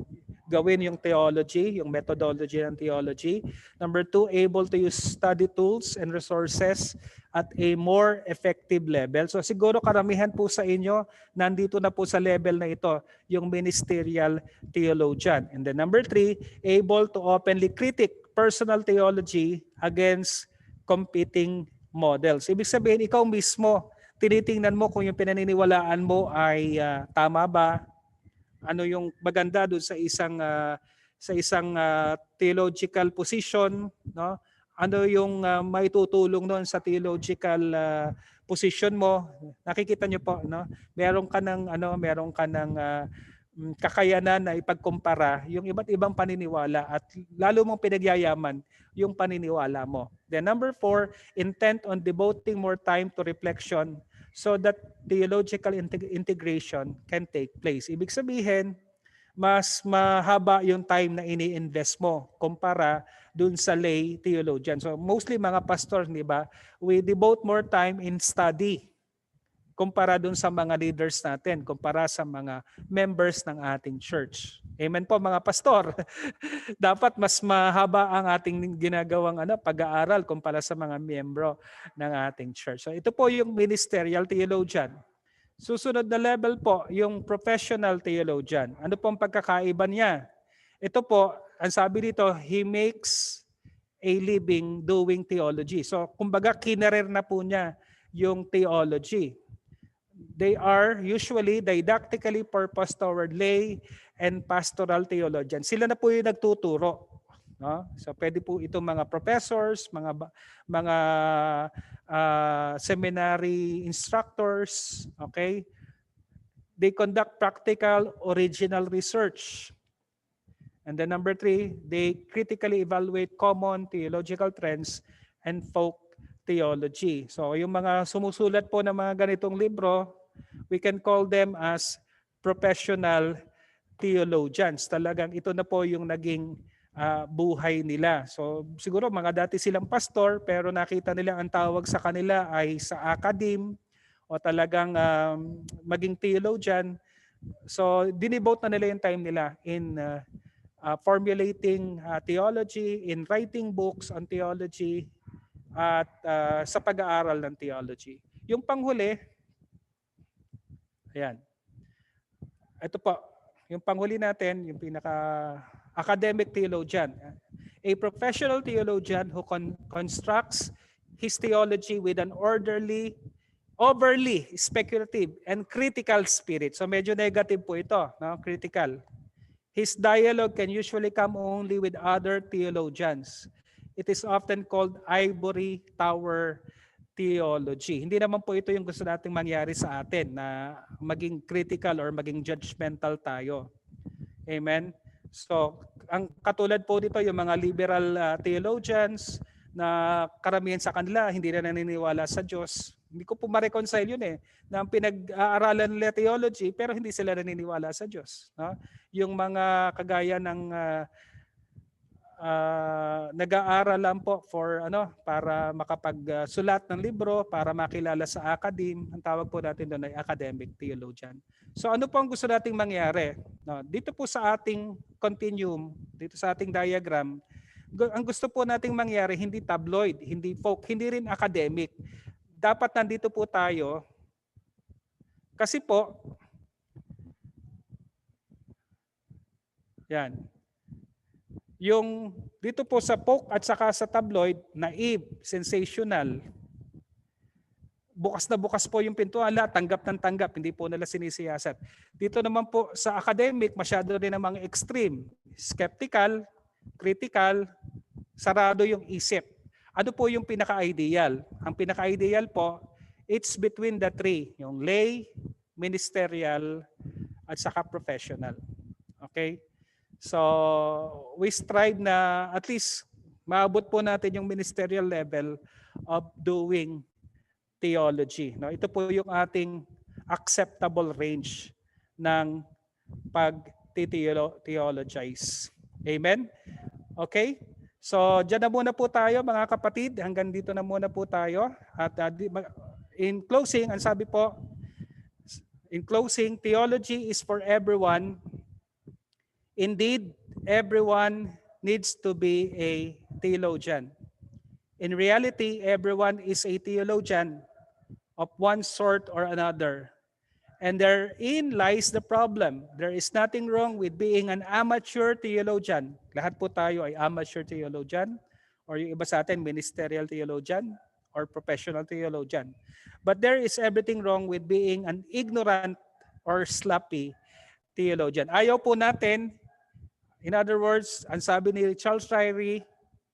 gawin yung theology, yung methodology ng theology. Number 2, able to use study tools and resources at a more effective level. So siguro karamihan po sa inyo, nandito na po sa level na ito, yung ministerial theologian. And then number 3, able to openly critique personal theology against competing models. Ibig sabihin, ikaw mismo, tinitingnan mo kung yung pinaniniwalaan mo ay tama ba, ano yung maganda doon sa isang theological position, no? Ano yung maitutulong doon sa theological position mo? Nakikita niyo po, no? Meron ka ng kakayanan na ipagkumpara yung iba't ibang paniniwala at lalo mong pinagyayaman yung paniniwala mo. Then number 4, intent on devoting more time to reflection so that theological integration can take place. Ibig sabihin, mas mahaba yung time na ini-invest mo kumpara dun sa lay theologian. So mostly mga pastors, di ba, we devote more time in study kumpara dun sa mga leaders natin, kumpara sa mga members ng ating church. Amen po mga pastor. Dapat mas mahaba ang ating ginagawang pag-aaral kumpara sa mga miyembro ng ating church. So ito po yung ministerial theologian. Susunod na level po, yung professional theologian. Ano pong pagkakaiba niya? Ito po, ang sabi dito, he makes a living doing theology. So kumbaga kinarer na po niya yung theology. They are usually didactically purposed toward lay and pastoral theologians. Sila na po yung nagtuturo. No? So pwede po itong mga professors, mga seminary instructors, okay? They conduct practical original research. And then number 3, they critically evaluate common theological trends and folk theology. So yung mga sumusulat po ng mga ganitong libro, we can call them as professional theologians. Talagang ito na po yung naging buhay nila. So siguro mga dati silang pastor pero nakita nila ang tawag sa kanila ay sa academe o talagang maging theologian. So dinivote na nila yung time nila in formulating theology, in writing books on theology, at sa pag-aaral ng theology. Yung panghuli, ayan. Ito po, yung panghuli natin, yung pinaka-academic theologian. A professional theologian who constructs his theology with an orderly, overly speculative and critical spirit. So medyo negative po ito, no? Critical. His dialogue can usually come only with other theologians. It is often called ivory tower theology. Hindi naman po ito yung gusto nating mangyari sa atin na maging critical or maging judgmental tayo. Amen? So, ang katulad po dito yung mga liberal theologians na karamihan sa kanila hindi na naniniwala sa Diyos. Hindi ko po ma-reconcile yun na ang pinag-aaralan nila theology pero hindi sila naniniwala sa Diyos. No? Yung mga kagaya ng nag-aaral lang po para makapagsulat ng libro, para makilala sa academe. Ang tawag po natin doon ay academic theologian. So ano po ang gusto nating mangyari? No, dito po sa ating continuum, dito sa ating diagram, ang gusto po nating mangyari hindi tabloid, hindi folk, hindi rin academic. Dapat nandito po tayo kasi po yan. Yung dito po sa folk at saka sa tabloid, naive, sensational. Bukas na bukas po yung pintuan, tanggap ng tanggap, hindi po nila sinisiyasat. Dito naman po sa academic, masyado rin ang mga extreme. Skeptical, critical, sarado yung isip. Ano po yung pinaka-ideal? Ang pinaka-ideal po, it's between the three, yung lay, ministerial, at saka professional. Okay? So we strive na at least maabot po natin yung ministerial level of doing theology. No, ito po yung ating acceptable range ng pag-theologize. Amen? Okay? So, dyan na muna po tayo mga kapatid. Hanggang dito na muna po tayo. At in closing, ang sabi po, in closing, theology is for everyone. Indeed, everyone needs to be a theologian. In reality, everyone is a theologian of one sort or another. And therein lies the problem. There is nothing wrong with being an amateur theologian. Lahat po tayo ay amateur theologian, or yung iba sa atin, ministerial theologian or professional theologian. But there is everything wrong with being an ignorant or sloppy theologian. Ayaw po natin, in other words, ang sabi ni Charles Ryrie,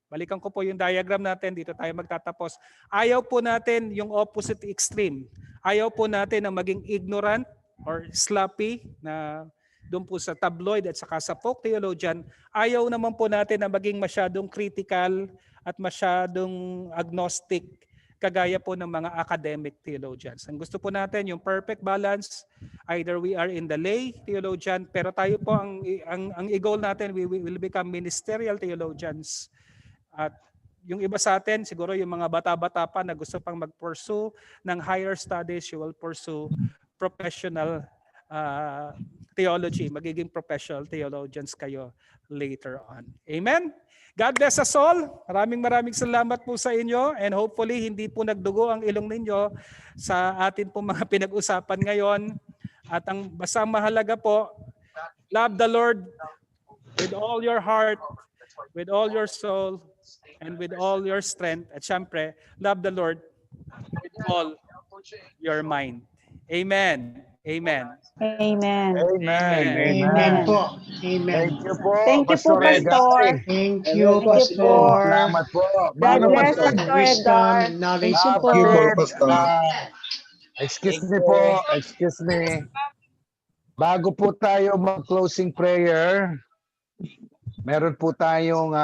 balikan ko po yung diagram natin, dito tayo magtatapos. Ayaw po natin yung opposite extreme. Ayaw po natin na maging ignorant or sloppy na doon po sa tabloid at saka sa folk theologian. Ayaw naman po natin na maging masyadong critical at masyadong agnostic kagaya po ng mga academic theologians. Ang gusto po natin yung perfect balance. Either we are in the lay theologian, pero tayo po ang i-goal natin, we will become ministerial theologians. At yung iba sa atin, siguro yung mga bata-bata pa na gusto pang mag-pursue ng higher studies, you will pursue professional theology. Magiging professional theologians kayo later on. Amen? God bless us all. Maraming salamat po sa inyo, and hopefully hindi po nagdugo ang ilong ninyo sa atin po mga pinag-usapan ngayon. At ang basta mahalaga po, love the Lord with all your heart, with all your soul, and with all your strength. At syempre, love the Lord with all your mind. Amen. Amen. Amen. Amen. Amen po. Amen. Thank you po. Thank you po, Pastor. Thank you, Thank you po. Pastor. Salamat po. God bless Wisdom, Pastor Edgar. knowledge Thank you of po. you. Excuse me po. Excuse me. Bago po tayo mag-closing prayer, meron po tayong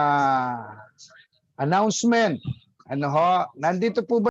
announcement. Ano ho? Nandito po ba